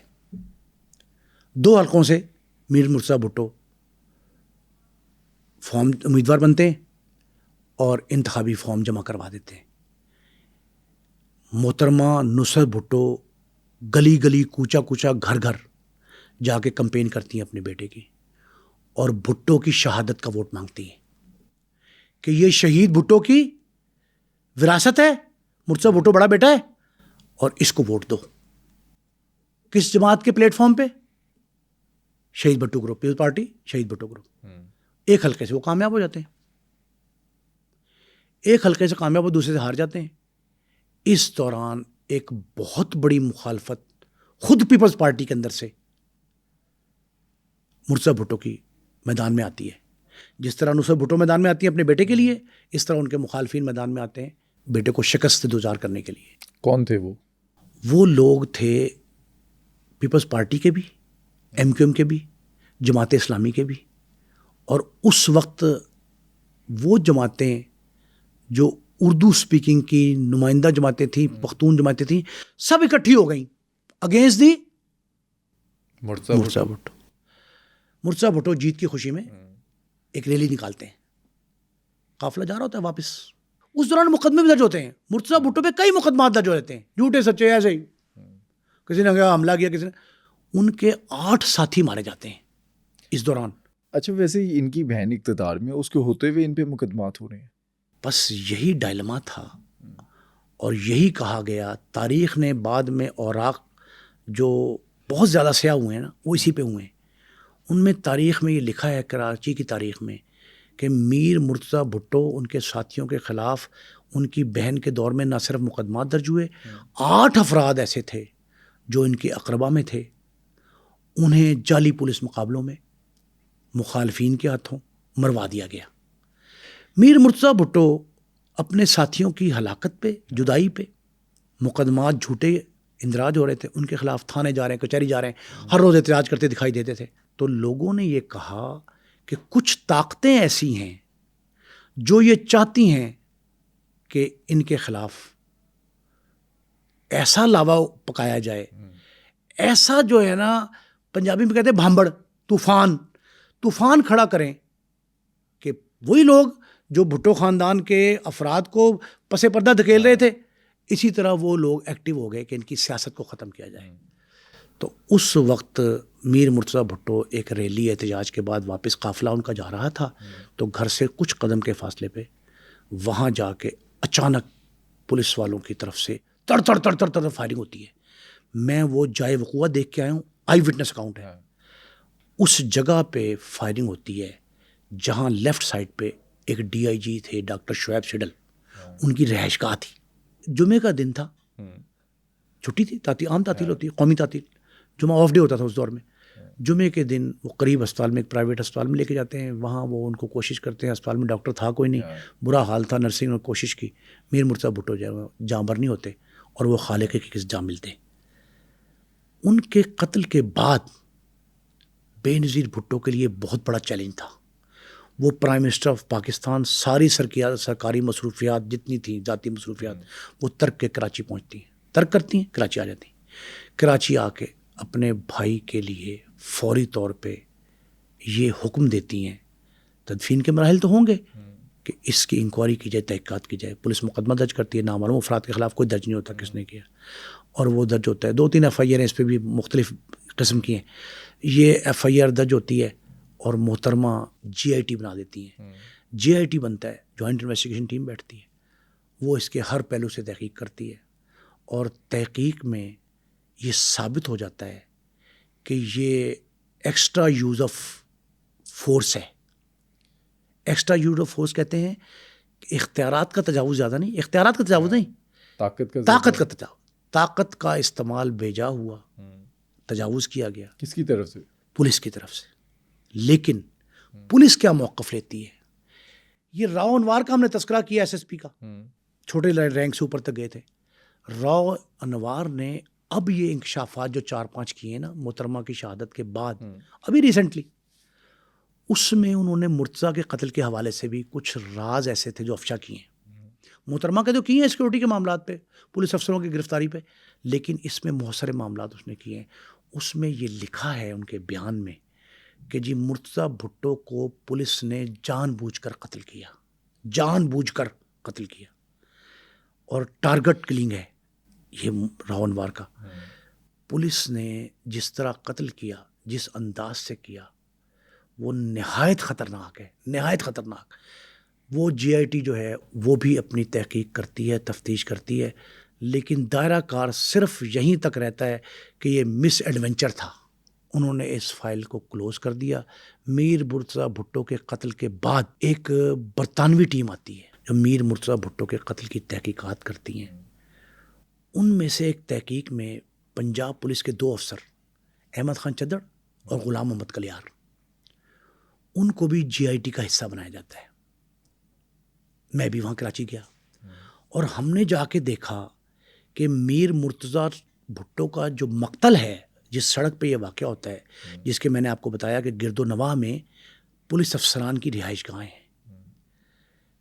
2 حلقوں سے میر مرتضیٰ بھٹو فارم امیدوار بنتے ہیں اور انتخابی فارم جمع کروا دیتے ہیں۔ محترمہ نصرت بھٹو گلی گلی کوچا کوچا گھر گھر جا کے کمپین کرتی ہیں اپنے بیٹے کی، اور بھٹو کی شہادت کا ووٹ مانگتی ہیں کہ یہ شہید بھٹو کی وراثت ہے, مرتضیٰ بھٹو بڑا بیٹا ہے اور اس کو ووٹ دو. کس جماعت کے پلیٹ فارم پہ؟ شہید بھٹو گروپ, پیپلز پارٹی شہید بھٹو گروپ. ایک حلقے سے وہ کامیاب ہو جاتے ہیں, ایک حلقے سے کامیاب ہو دوسرے سے ہار جاتے ہیں. اس دوران ایک بہت بڑی مخالفت خود پیپلز پارٹی کے اندر سے مرتضیٰ بھٹو کی میدان میں آتی ہے. جس طرح نصرت بھٹو میدان میں آتی ہے اپنے بیٹے کے لیے, اس طرح ان کے مخالفین میدان میں آتے ہیں بیٹے کو شکست دوچار کرنے کے لیے. کون تھے وہ؟ وہ لوگ تھے پیپلز پارٹی کے بھی, ایم کیو ایم کے بھی, جماعت اسلامی کے بھی. اور اس وقت وہ جماعتیں جو اردو سپیکنگ کی نمائندہ جماعتیں تھیں, پختون جماعتیں تھیں, سب اکٹھی ہو گئیں اگینسٹ دی مرتضیٰ بھٹو. مرتضیٰ بھٹو جیت کی خوشی میں ایک ریلی نکالتے ہیں, قافلہ جا رہا ہوتا ہے واپس. اس دوران مقدمے بھی درج ہوتے ہیں مرتضیٰ بھٹو پہ, کئی مقدمات درج ہو رہتے ہیں, جھوٹے سچے ایسے ہی, کسی نے حملہ کیا, کسی نے. ان کے 8 ساتھی مارے جاتے ہیں اس دوران. اچھا, ویسے ان کی بہن اقتدار میں, اس کے ہوتے ہوئے ان پہ مقدمات ہو رہے ہیں. بس یہی ڈائلما تھا اور یہی کہا گیا. تاریخ نے بعد میں اوراق جو بہت زیادہ سیاہ ہوئے ہیں نا, وہ اسی پہ ہوئے ہیں. ان میں تاریخ میں یہ لکھا ہے, کراچی کی تاریخ میں, کہ میر مرتضیٰ بھٹو ان کے ساتھیوں کے خلاف ان کی بہن کے دور میں نہ صرف مقدمات درج ہوئے, 8 افراد ایسے تھے جو ان کے اقربا میں تھے, انہیں جعلی پولیس مقابلوں میں مخالفین کے ہاتھوں مروا دیا گیا. میر مرتضیٰ بھٹو اپنے ساتھیوں کی ہلاکت پہ, جدائی پہ, مقدمات جھوٹے اندراج ہو رہے تھے, ان کے خلاف تھانے جا رہے ہیں, کچہری جا رہے ہیں, ہر روز احتجاج کرتے دکھائی دیتے تھے. تو لوگوں نے یہ کہا کہ کچھ طاقتیں ایسی ہیں جو یہ چاہتی ہیں کہ ان کے خلاف ایسا لاوا پکایا جائے, ایسا جو ہے نا پنجابی میں کہتے ہیں بھانبڑ, طوفان کھڑا کریں کہ وہی لوگ جو بھٹو خاندان کے افراد کو پس پردہ دھکیل رہے تھے, اسی طرح وہ لوگ ایکٹیو ہو گئے کہ ان کی سیاست کو ختم کیا جائے. تو اس وقت میر مرتضیٰ بھٹو ایک ریلی احتجاج کے بعد واپس قافلہ ان کا جا رہا تھا, تو گھر سے کچھ قدم کے فاصلے پہ وہاں جا کے اچانک پولیس والوں کی طرف سے تڑ فائرنگ ہوتی ہے. میں وہ جائے وقوع دیکھ کے آیا ہوں, آئی وٹنس اکاؤنٹ ہے. اس جگہ پہ فائرنگ ہوتی ہے جہاں لیفٹ سائڈ پہ ایک ڈی آئی جی تھے ڈاکٹر شعیب سڈل, ان کی رہائش گاہ تھی. جمعے کا دن تھا, چھٹی تھی, عام تعطیل ہوتی ہے, قومی تعطیل, جمعہ آف ڈے ہوتا تھا اس دور میں. جمعے کے دن وہ قریب اسپتال میں, ایک پرائیویٹ اسپتال میں لے کے جاتے ہیں. وہاں وہ ان کو کوشش کرتے ہیں, اسپتال میں ڈاکٹر تھا کوئی نہیں, برا حال تھا, نرسنگ نے کوشش کی. میر مرتضیٰ بھٹو جو جاں بر نہیں ہوتے اور وہ خالق کی کس جاں ملتے. ان کے قتل کے بعد بے نظیر بھٹو کے لیے بہت بڑا چیلنج تھا. وہ پرائم منسٹر آف پاکستان, ساری سرکاری مصروفیات جتنی تھیں, ذاتی مصروفیات, وہ ترک کے کراچی پہنچتی ہیں, ترک کرتی ہیں, کراچی آ جاتی ہیں. کراچی آ کے اپنے بھائی کے لیے فوری طور پہ یہ حکم دیتی ہیں, تدفین کے مراحل تو ہوں گے, کہ اس کی انکوائری کی جائے, تحقیقات کی جائے. پولیس مقدمہ درج کرتی ہے, نامعلوم افراد کے خلاف کوئی درج نہیں ہوتا کس نے کیا, اور وہ درج ہوتا ہے. 2-3 ایف آئی آر اس پہ بھی مختلف قسم کی ہیں. یہ ایف آئی آر درج ہوتی ہے اور محترمہ جی آئی ٹی بنا دیتی ہیں. جی آئی ٹی بنتا ہے, جوائنٹ انویسٹیگیشن ٹیم بیٹھتی ہے, وہ اس کے ہر پہلو سے تحقیق کرتی ہے, اور تحقیق میں یہ ثابت ہو جاتا ہے کہ یہ ایکسٹرا یوز آف فورس ہے. ایکسٹرا یوز آف فورس کہتے ہیں کہ اختیارات کا تجاوز زیادہ نہیں, اختیارات کا تجاوز نہیں, طاقت کا تجاوز, طاقت کا استعمال بیجا ہوا تجاوز کیا گیا. کس کی طرف سے؟ پولیس کی طرف سے. لیکن پولیس کیا موقف لیتی ہے؟ یہ راؤ انوار کا ہم نے تذکرہ کیا, ایس ایس پی کا, چھوٹے رینک سے اوپر تک گئے تھے. راؤ انوار نے اب یہ انکشافات جو 4-5 کیے ہیں نا محترمہ کی شہادت کے بعد, ابھی ریسنٹلی, اس میں انہوں نے مرتضیٰ کے قتل کے حوالے سے بھی کچھ راز ایسے تھے جو افشا کیے ہیں. محترمہ کے جو کیے ہیں سیکورٹی کے معاملات پہ, پولیس افسروں کی گرفتاری پہ, لیکن اس میں بہت سارے معاملات اس نے کیے ہیں. اس میں یہ لکھا ہے ان کے بیان میں کہ جی مرتضیٰ بھٹو کو پولیس نے جان بوجھ کر قتل کیا, جان بوجھ کر قتل کیا, اور ٹارگٹ کلنگ ہے یہ راؤ انوار کا. پولیس نے جس طرح قتل کیا, جس انداز سے کیا, وہ نہایت خطرناک ہے، نہایت خطرناک. وہ جی آئی ٹی جو ہے وہ بھی اپنی تحقیق کرتی ہے، تفتیش کرتی ہے، لیکن دائرہ کار صرف یہیں تک رہتا ہے کہ یہ مس ایڈونچر تھا. انہوں نے اس فائل کو کلوز کر دیا. میر مرتضیٰ بھٹو کے قتل کے بعد ایک برطانوی ٹیم آتی ہے جو میر مرتضیٰ بھٹو کے قتل کی تحقیقات کرتی ہیں. ان میں سے ایک تحقیق میں پنجاب پولیس کے 2 افسر احمد خان چدڑ اور غلام محمد کلیار، ان کو بھی جی آئی ٹی کا حصہ بنایا جاتا ہے. میں بھی وہاں کراچی گیا اور ہم نے جا کے دیکھا کہ میر مرتضیٰ بھٹو کا جو مقتل ہے، جس سڑک پہ یہ واقعہ ہوتا ہے، جس کے میں نے آپ کو بتایا کہ گرد و نواح میں پولیس افسران کی رہائش گاہیں ہیں،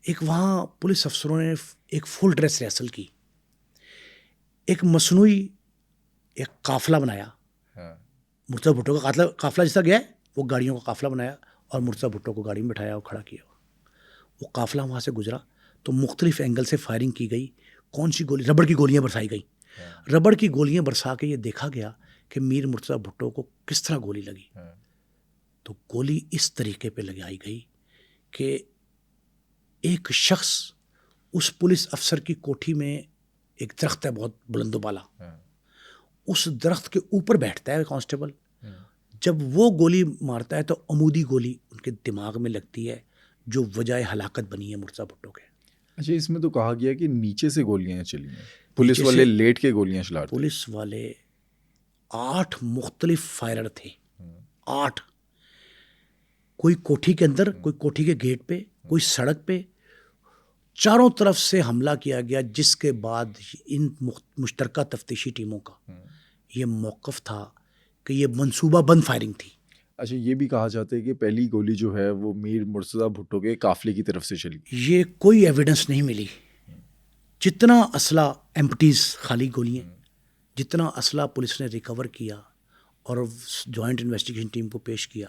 ایک وہاں پولیس افسروں نے ایک فل ڈریس ریہرسل کی، ایک مصنوعی ایک قافلہ بنایا. مرتضیٰ بھٹو کا قافلہ جس طرح گیا ہے وہ گاڑیوں کا قافلہ بنایا اور مرتضیٰ بھٹو کو گاڑی میں بٹھایا اور کھڑا کیا. وہ قافلہ وہاں سے گزرا تو مختلف اینگل سے فائرنگ کی گئی. کون سی گولی؟ ربڑ کی گولیاں برسائی گئی. ربڑ کی گولیاں برسا کے یہ دیکھا گیا کہ میر مرتضیٰ بھٹو کو کس طرح گولی لگی. تو گولی اس طریقے پہ لگائی گئی کہ ایک شخص اس پولیس افسر کی کوٹھی میں، ایک درخت ہے بہت بلند و بالا، اس درخت کے اوپر بیٹھتا ہے کانسٹیبل. جب وہ گولی مارتا ہے تو عمودی گولی ان کے دماغ میں لگتی ہے جو وجہ ہلاکت بنی ہے مرتضیٰ بھٹو کے. اچھا، اس میں تو کہا گیا کہ نیچے سے گولیاں چلی ہیں، پولیس والے لیٹ کے گولیاں چلا. پولیس والے 8 مختلف فائرر تھے، 8. کوئی کوٹھی کے اندر، کوئی کوٹھی کے گیٹ پہ، کوئی سڑک پہ. چاروں طرف سے حملہ کیا گیا، جس کے بعد ان مشترکہ تفتیشی ٹیموں کا یہ موقف تھا کہ یہ منصوبہ بند فائرنگ تھی. اچھا، یہ بھی کہا جاتا ہے کہ پہلی گولی جو ہے وہ میر مرتضیٰ بھٹو کے قافلے کی طرف سے چلی. یہ کوئی ایویڈنس نہیں ملی. جتنا اسلحہ ایمپٹیز، خالی گولیاں، جتنا اسلحہ پولیس نے ریکور کیا اور جوائنٹ انویسٹیگیشن ٹیم کو پیش کیا،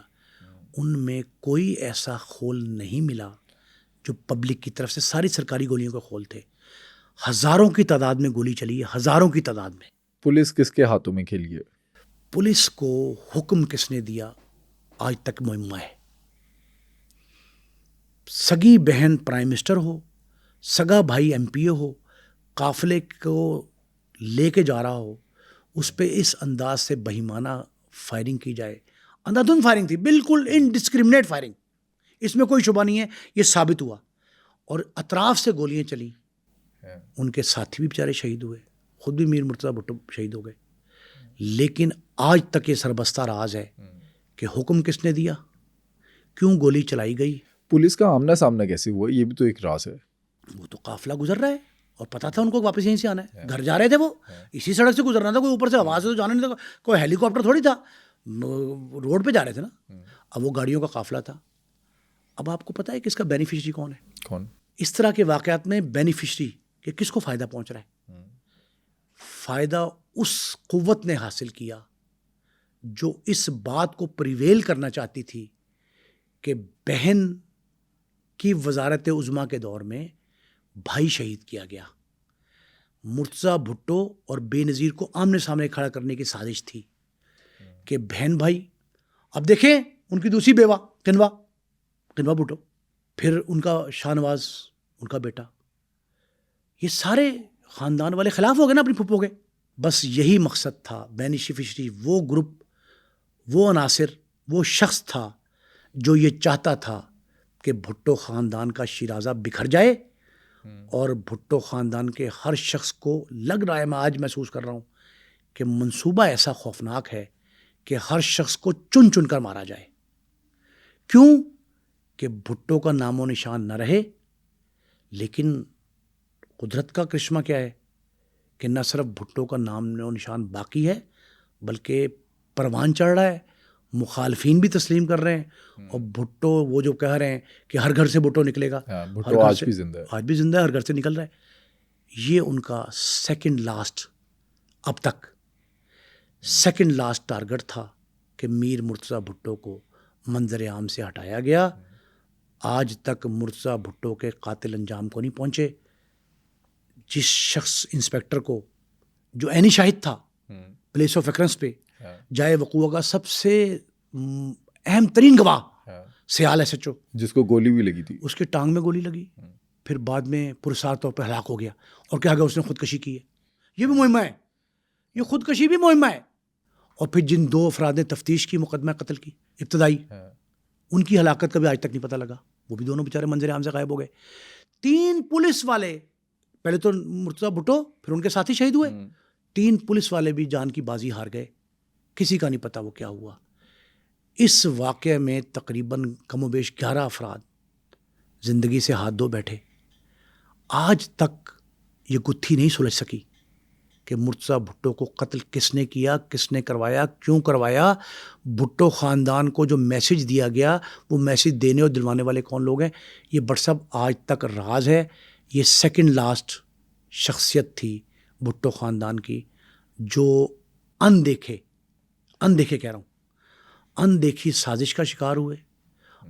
ان میں کوئی ایسا خول نہیں ملا جو پبلک کی طرف سے. ساری سرکاری گولیوں کے خول تھے. ہزاروں کی تعداد میں گولی چلی ہے، ہزاروں کی تعداد میں. پولیس کس کے ہاتھوں میں کھیلی ہے؟ پولیس کو حکم کس نے دیا آج تک معمہ ہے. سگی بہن پرائم منسٹر ہو، سگا بھائی ایم پی اے ہو، قافلے کو لے کے جا رہا ہو، اس پہ اس انداز سے بہیمانہ فائرنگ کی جائے. اندھادھند فائرنگ تھی، بالکل انڈسکرمنیٹ فائرنگ، اس میں کوئی شبہ نہیں ہے. یہ ثابت ہوا اور اطراف سے گولیاں چلیں. ان کے ساتھی بھی بیچارے شہید ہوئے، خود بھی میر مرتضیٰ بھٹو شہید ہو گئے. لیکن آج تک یہ سربستہ راز ہے کہ حکم کس نے دیا، کیوں گولی چلائی گئی. پولیس کا آمنا سامنا کیسے ہوا، یہ بھی تو ایک راز ہے. وہ تو قافلہ گزر رہا ہے اور پتا تھا ان کو واپس یہیں سے آنا ہے. گھر جا رہے تھے، وہ اسی سڑک سے گزرنا تھا، کوئی اوپر سے آواز سے تو جانا نہیں تھا، کوئی ہیلی کاپٹر تھوڑی تھا، روڈ پہ جا رہے تھے نا. اب وہ گاڑیوں کا قافلہ تھا. اب آپ کو پتا ہے کہ اس کا بینیفیشری کون ہے؟ کون؟ اس طرح کے واقعات میں بینیفیشری کہ کس کو فائدہ پہنچ رہا ہے؟ فائدہ اس قوت نے حاصل کیا جو اس بات کو پریویل کرنا چاہتی تھی کہ بہن کی وزارت عظمیٰ کے دور میں بھائی شہید کیا گیا. مرتضیٰ بھٹو اور بے نظیر کو آمنے سامنے کھڑا کرنے کی سازش تھی کہ بہن بھائی. اب دیکھیں ان کی دوسری بیوہ کنوا بھٹو، پھر ان کا شاہ نواز، ان کا بیٹا، یہ سارے خاندان والے خلاف ہو گئے نا اپنی پھپھو کے. بس یہی مقصد تھا. بینیفیشری وہ گروپ، وہ عناصر، وہ شخص تھا جو یہ چاہتا تھا کہ بھٹو خاندان کا شیرازہ بکھر جائے اور بھٹو خاندان کے ہر شخص کو لگ رہا ہے، میں آج محسوس کر رہا ہوں کہ منصوبہ ایسا خوفناک ہے کہ ہر شخص کو چن چن کر مارا جائے. کیوں؟ کہ بھٹو کا نام و نشان نہ رہے. لیکن قدرت کا کرشمہ کیا ہے کہ نہ صرف بھٹو کا نام و نشان باقی ہے بلکہ پروان چڑھ رہا ہے. مخالفین بھی تسلیم کر رہے ہیں اور بھٹو وہ جو کہہ رہے ہیں کہ ہر گھر سے بھٹو نکلے گا، بھٹو آج بھی زندہ ہے، آج بھی زندہ ہے، ہر گھر سے نکل رہا ہے. یہ ان کا سیکنڈ لاسٹ، اب تک سیکنڈ لاسٹ ٹارگٹ تھا کہ میر مرتضیٰ بھٹو کو منظر عام سے ہٹایا گیا. آج تک مرتضیٰ بھٹو کے قاتل انجام کو نہیں پہنچے. جس شخص انسپیکٹر کو جو عینی شاہد تھا پلیس آف اکرنس پہ جائے وقوع کا سب سے اہم ترین گواہ سیال SHO, جس کو گولی بھی لگی تھی. اس کے ٹانگ میں گولی لگی, پھر بعد میں پرسرار طور پہ ہلاک ہو گیا, اور کیا گیا اس نے خودکشی کی ہے. یہ بھی مہمہ ہے, یہ خودکشی بھی مہمہ ہے. اور پھر جن 2 افراد نے تفتیش کی مقدمہ قتل کی ابتدائی, ان کی ہلاکت کا بھی آج تک نہیں پتہ لگا, وہ بھی دونوں بیچارے منظر عام سے غائب ہو گئے. 3 پولیس والے, پہلے تو مرتضیٰ بھٹو, پھر ان کے ساتھی شہید ہوئے, 3 پولیس والے بھی جان کی بازی ہار گئے, کسی کا نہیں پتا وہ کیا ہوا. اس واقعے میں تقریباً کم و بیش 11 افراد زندگی سے ہاتھ دھو بیٹھے. آج تک یہ گتھی نہیں سلجھ سکی کہ مرتضیٰ بھٹو کو قتل کس نے کیا, کس نے کروایا, کیوں کروایا. بھٹو خاندان کو جو میسج دیا گیا, وہ میسج دینے اور دلوانے والے کون لوگ ہیں, یہ بٹ صاحب آج تک راز ہے. یہ سیکنڈ لاسٹ شخصیت تھی بھٹو خاندان کی جو اندیکھے کہہ رہا ہوں, اندیکھی سازش کا شکار ہوئے,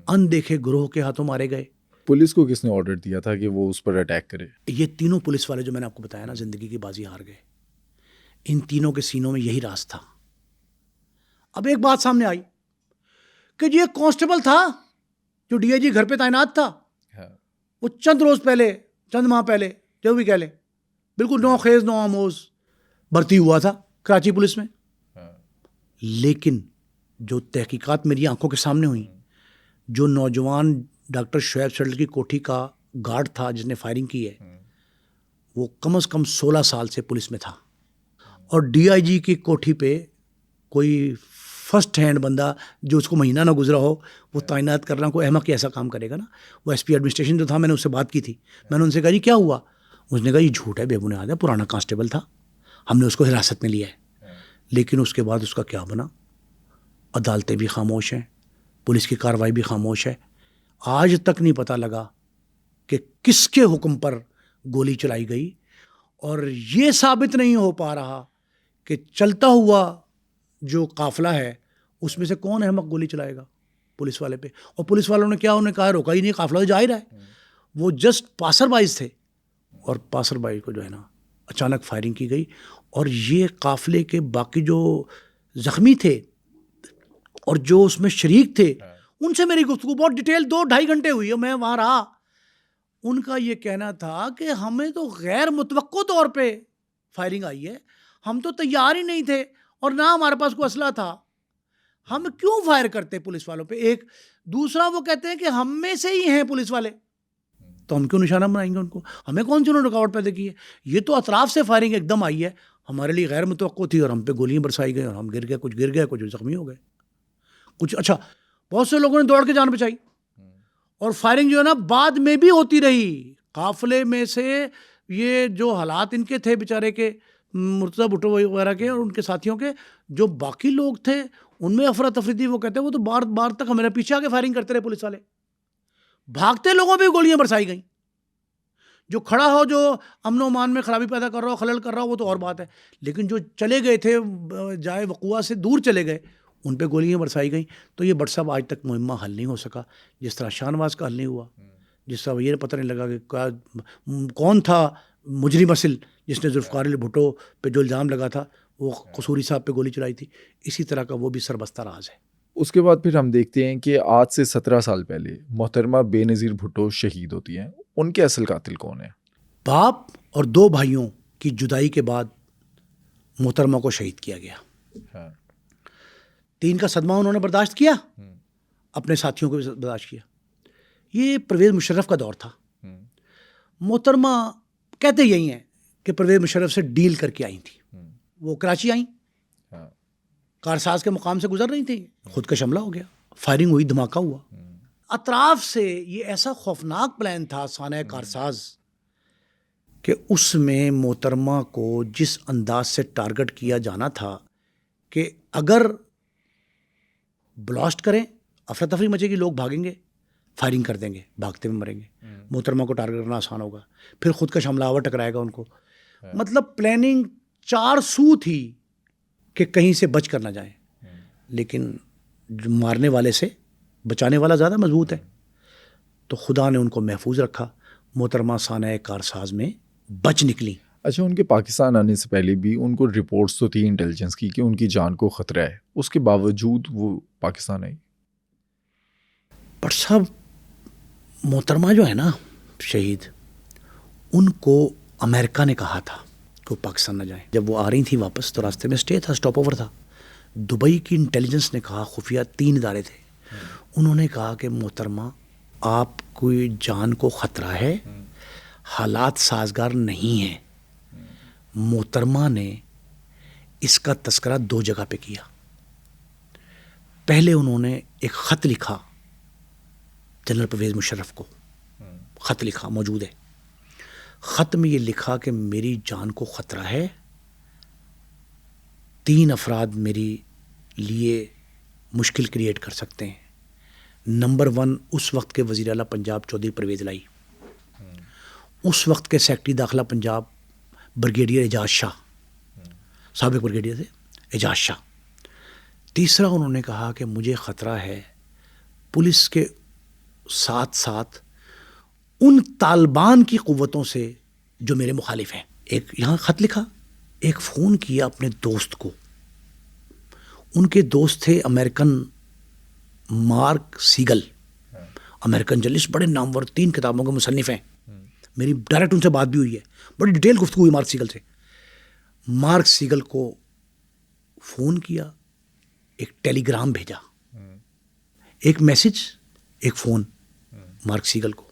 اندیکھے گروہ کے ہاتھوں مارے گئے. پولیس کو کس نے آرڈر دیا تھا کہ وہ اس پر اٹیک کرے؟ یہ تینوں پولیس والے جو میں نے آپ کو بتایا نا, زندگی کی بازی ہار گئے. ان تینوں کے سینوں میں یہی راز تھا. اب ایک بات سامنے آئی کہ یہ کانسٹیبل تھا جو DIG گھر پہ تعینات تھا, وہ چند روز پہلے, چند ماہ پہلے, جو بھی کہہ لیں, بالکل نو خیز نو آموز بھرتی ہوا تھا کراچی پولیس میں. لیکن جو تحقیقات میری آنکھوں کے سامنے ہوئیں, جو نوجوان ڈاکٹر شعیب سیٹل کی کوٹھی کا گارڈ تھا جس نے فائرنگ کی ہے, وہ کم از کم 16 سال سے پولیس میں تھا. اور DIG کی کوٹھی پہ کوئی فرسٹ ہینڈ بندہ جو اس کو مہینہ نہ گزرا ہو وہ تعینات کرنا, کوئی احمق ایسا کام کرے گا نا. وہ SP ایڈمنسٹریشن جو تھا, میں نے اس سے بات کی تھی, میں نے ان سے کہا جی کیا ہوا, اس نے کہا یہ جھوٹ ہے, بے بنیاد ہے, پرانا کانسٹیبل تھا, ہم نے اس کو حراست میں لیا ہے. لیکن اس کے بعد اس کا کیا بنا؟ عدالتیں بھی خاموش ہیں, پولیس کی کارروائی بھی خاموش ہے. آج تک نہیں پتہ لگا کہ کس کے حکم پر گولی چلائی گئی, اور یہ ثابت نہیں ہو پا رہا کہ چلتا ہوا جو قافلہ ہے اس میں سے کون احمق گولی چلائے گا پولیس والے پہ. اور پولیس والوں نے کیا, انہوں نے کہا روکا ہی نہیں, قافلہ تو جا ہی رہا ہے. وہ جسٹ پاسر بائز تھے, اور پاسر بائی کو جو ہے نا اچانک فائرنگ کی گئی. اور یہ قافلے کے باقی جو زخمی تھے اور جو اس میں شریک تھے, ان سے میری گفتگو بہت ڈیٹیل 2-2.5 گھنٹے ہوئی ہے, میں وہاں رہا. ان کا یہ کہنا تھا کہ ہمیں تو غیر متوقع طور پہ فائرنگ آئی ہے, ہم تو تیار ہی نہیں تھے, اور نہ ہمارے پاس کوئی اسلحہ تھا, ہم کیوں فائر کرتے پولیس والوں پہ. ایک دوسرا وہ کہتے ہیں کہ ہم میں سے ہی ہیں پولیس والے, تو ہم کیوں نشانہ بنائیں گے ان کو, ہمیں کون سی انہوں نے رکاوٹ پیدا کی ہے. یہ تو اطراف سے فائرنگ ایک دم آئی ہے, ہمارے لیے غیر متوقع تھی, اور ہم پہ گولیاں برسائی گئی, اور ہم گر گئے, کچھ زخمی ہو گئے, کچھ اچھا بہت سے لوگوں نے دوڑ کے جان بچائی. اور فائرنگ جو ہے نا بعد میں بھی ہوتی رہی. قافلے میں سے یہ جو حالات ان کے تھے بیچارے کے, مرتضیٰ بھٹو وغیرہ کے اور ان کے ساتھیوں کے, جو باقی لوگ تھے ان میں افراتفری تھی. وہ کہتے ہیں وہ تو بار بار تک ہمارے پیچھے آ کے فائرنگ کرتے رہے پولیس والے, بھاگتے لوگوں پہ گولیاں برسائی گئیں. جو کھڑا ہو, جو امن و امان میں خرابی پیدا کر رہا ہو, خلل کر رہا ہو, وہ تو اور بات ہے. لیکن جو چلے گئے تھے, جائے وقوع سے دور چلے گئے, ان پہ گولیاں برسائی گئیں. تو یہ بٹ صاحب آج تک مہمہ حل نہیں ہو سکا, جس طرح شاہ نواز کا حل نہیں ہوا, جس طرح یہ پتہ نہیں لگا کہ کون تھا مجرم اصل جس نے ذوالفقار علی بھٹو پہ جو الزام لگا تھا وہ قصوری صاحب پہ گولی چلائی تھی. اسی طرح کا وہ بھی سربستہ راز ہے. اس کے بعد پھر ہم دیکھتے ہیں کہ آج سے 17 سال پہلے محترمہ بے نظیر بھٹو شہید ہوتی ہیں. ان کے اصل قاتل کون ہیں؟ باپ اور 2 بھائیوں کی جدائی کے بعد محترمہ کو شہید کیا گیا. 3 کا صدمہ انہوں نے برداشت کیا, اپنے ساتھیوں کو بھی برداشت کیا. یہ پرویز مشرف کا دور تھا. محترمہ کہتے یہی ہیں کہ پرویز مشرف سے ڈیل کر کے آئی تھی. وہ کراچی آئیں, کارساز کے مقام سے گزر رہی تھیں, خود کا حملہ ہو گیا, فائرنگ ہوئی, دھماکہ ہوا. اطراف سے یہ ایسا خوفناک پلان تھا سانحہ کارساز کہ اس میں محترمہ کو جس انداز سے ٹارگٹ کیا جانا تھا کہ اگر بلاسٹ کریں افراتفری مچے گی, لوگ بھاگیں گے, فائرنگ کر دیں گے, بھاگتے میں مریں گے. محترمہ کو ٹارگٹ کرنا آسان ہوگا, پھر خود کا حملہ آور ٹکرائے گا ان کو. مطلب پلاننگ 4 سو تھی کہ کہیں سے بچ کر نہ جائیں. لیکن مارنے والے سے بچانے والا زیادہ مضبوط ہے, تو خدا نے ان کو محفوظ رکھا. محترمہ سانحہ کارساز میں بچ نکلی. اچھا, ان کے پاکستان آنے سے پہلے بھی ان کو رپورٹس تو تھی انٹیلیجنس کی کہ ان کی جان کو خطرہ ہے, اس کے باوجود وہ پاکستان آئی. بٹ صاحب محترمہ جو ہے نا شہید، ان کو امریکہ نے کہا تھا کہ وہ پاکستان نہ جائیں. جب وہ آ رہی تھیں واپس تو راستے میں اسٹے تھا، اسٹاپ اوور تھا. دبئی کی انٹیلیجنس نے کہا، خفیہ 3 ادارے تھے، انہوں نے کہا کہ محترمہ آپ کوئی جان کو خطرہ ہے، حالات سازگار نہیں ہیں. محترمہ نے اس کا تذکرہ 2 جگہ پہ کیا. پہلے انہوں نے ایک خط لکھا جنرل پرویز مشرف کو، خط لکھا موجود ہے. خط میں یہ لکھا کہ میری جان کو خطرہ ہے، 3 افراد میری لیے مشکل کریٹ کر سکتے ہیں. نمبر 1 اس وقت کے وزیر اعلیٰ پنجاب چودھری پرویز الہی، اس وقت کے سیکرٹری داخلہ پنجاب بریگیڈیئر اعجاز شاہ، سابق بریگیڈیئر تھے اعجاز شاہ. تیسرا انہوں نے کہا کہ مجھے خطرہ ہے پولیس کے ساتھ ساتھ ان طالبان کی قوتوں سے جو میرے مخالف ہیں. ایک یہاں خط لکھا، ایک فون کیا اپنے دوست کو. ان کے دوست تھے امریکن مارک سیگل، امریکن جرنلسٹ، بڑے نامور، 3 کتابوں کے مصنف ہیں. میری ڈائریکٹ ان سے بات بھی ہوئی ہے، بڑی ڈیٹیل گفتگو ہوئی مارک سیگل سے. مارک سیگل کو فون کیا، ایک ٹیلی گرام بھیجا، ایک میسج، ایک فون مارک سیگل کو.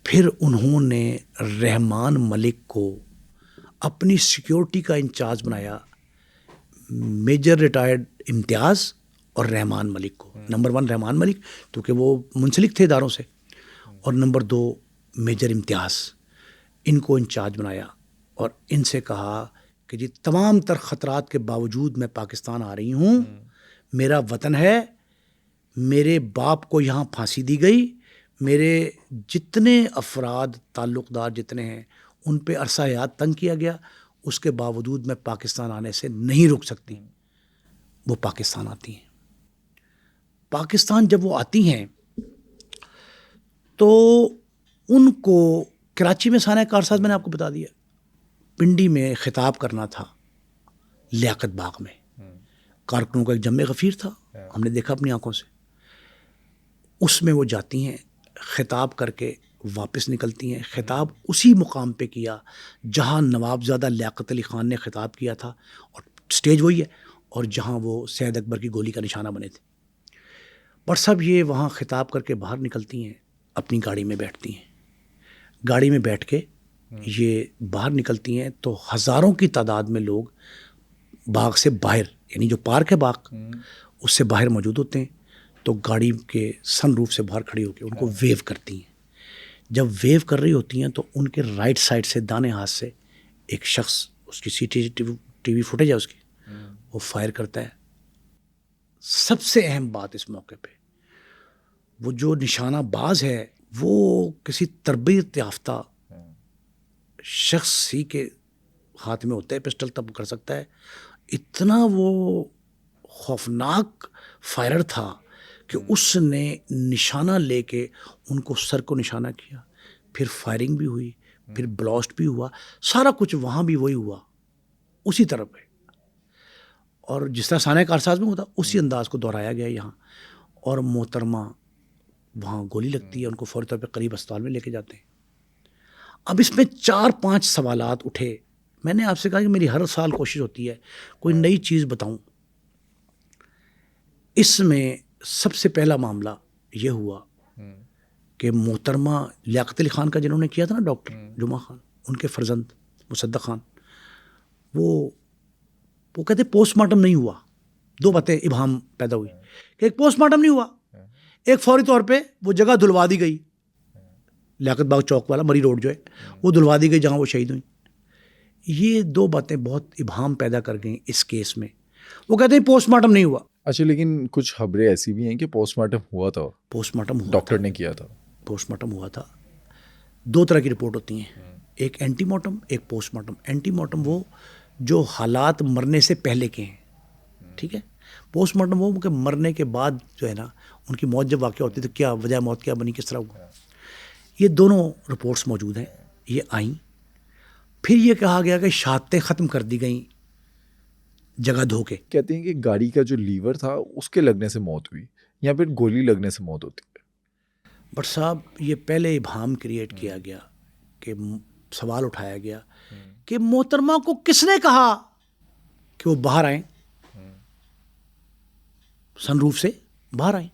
پھر انہوں نے رحمان ملک کو اپنی سیکیورٹی کا انچارج بنایا، میجر ریٹائرڈ امتیاز اور رحمان ملک کو. نمبر 1 رحمان ملک کیونکہ وہ منسلک تھے اداروں سے، اور نمبر 2 میجر امتیاز، ان کو انچارج بنایا اور ان سے کہا کہ جی تمام تر خطرات کے باوجود میں پاکستان آ رہی ہوں، میرا وطن ہے، میرے باپ کو یہاں پھانسی دی گئی، میرے جتنے افراد تعلق دار جتنے ہیں ان پہ عرصہ حیات تنگ کیا گیا، اس کے باوجود میں پاکستان آنے سے نہیں رک سکتی. وہ پاکستان آتی ہیں. پاکستان جب وہ آتی ہیں تو ان کو کراچی میں سانحہ کارساز میں نے آپ کو بتا دیا، پنڈی میں خطاب کرنا تھا لیاقت باغ میں، کارکنوں کا ایک جمع غفیر تھا، ہم نے دیکھا اپنی آنکھوں سے. اس میں وہ جاتی ہیں، خطاب کر کے واپس نکلتی ہیں. خطاب اسی مقام پہ کیا جہاں نوابزادہ لیاقت علی خان نے خطاب کیا تھا، اور سٹیج وہی ہے، اور جہاں وہ سید اکبر کی گولی کا نشانہ بنے تھے. پر سب یہ وہاں خطاب کر کے باہر نکلتی ہیں، اپنی گاڑی میں بیٹھتی ہیں. گاڑی میں بیٹھ کے یہ باہر نکلتی ہیں تو ہزاروں کی تعداد میں لوگ باغ سے باہر، یعنی جو پارک ہے باغ، اس سے باہر موجود ہوتے ہیں. تو گاڑی کے سن روف سے باہر کھڑی ہو کے ان کو ویو کرتی ہیں. جب ویو کر رہی ہوتی ہیں تو ان کے رائٹ سائڈ سے دانے ہاتھ سے ایک شخص، اس کی ٹی وی فوٹیج ہے اس کی، وہ فائر کرتا ہے. سب سے اہم بات اس موقع پہ، وہ جو نشانہ باز ہے وہ کسی تربیت یافتہ شخص ہی کے ہاتھ میں ہوتا ہے، پسٹل تب کر سکتا ہے. اتنا وہ خوفناک فائرر تھا کہ اس نے نشانہ لے کے ان کو سر کو نشانہ کیا، پھر فائرنگ بھی ہوئی، پھر بلاسٹ بھی ہوا، سارا کچھ وہاں بھی وہی ہوا اسی طرح پہ. اور جس طرح سانحہ کارساز میں ہوتا اسی انداز کو دہرایا گیا یہاں. اور محترمہ وہاں گولی لگتی ہے، ان کو فوری طور پہ قریب اسپتال میں لے کے جاتے ہیں. اب اس میں 4-5 سوالات اٹھے. میں نے آپ سے کہا کہ میری ہر سال کوشش ہوتی ہے کوئی نئی چیز بتاؤں. اس میں سب سے پہلا معاملہ یہ ہوا کہ محترمہ لیاقت علی خان کا جنہوں نے کیا تھا نا ڈاکٹر جمعہ خان، ان کے فرزند مصدق خان، وہ کہتے پوسٹ مارٹم نہیں ہوا. 2 باتیں ابہام پیدا ہوئی کہ ایک پوسٹ مارٹم نہیں ہوا، ایک فوری طور پہ وہ جگہ دھلوا دی گئی، لیاقت باغ چوک والا مری روڈ جو ہے وہ دھلوا دی گئی جہاں وہ شہید ہوئی. یہ 2 باتیں بہت ابہام پیدا کر گئیں اس کیس میں. وہ کہتے ہیں پوسٹ مارٹم نہیں ہوا. اچھا، لیکن کچھ خبریں ایسی بھی ہیں کہ پوسٹ مارٹم ہوا تھا، پوسٹ مارٹم ہوا، ڈاکٹر نے کیا تھا. پوسٹ مارٹم ہوا تھا. 2 طرح کی رپورٹ ہوتی ہیں، ایک اینٹی مارٹم، ایک پوسٹ مارٹم. اینٹی مارٹم وہ جو حالات مرنے سے پہلے کے ہیں، ٹھیک ہے. پوسٹ مارٹم وہ کہ مرنے کے بعد جو ہے نا ان کی موت جب واقع ہوتی ہے تو کیا وجہ موت کیا بنی، کس طرح ہوا. یہ دونوں رپورٹس موجود ہیں، یہ آئیں. پھر یہ کہا گیا کہ شہادتیں ختم کر دی گئیں جگہ دھو کے. کہتے ہیں کہ گاڑی کا جو لیور تھا اس کے لگنے سے موت ہوئی یا پھر گولی لگنے سے موت ہوتی ہے. بٹ صاحب یہ پہلے ابہام کریٹ کیا گیا کہ سوال اٹھایا گیا کہ محترمہ کو کس نے کہا کہ وہ باہر آئیں، سن روف سے باہر آئیں،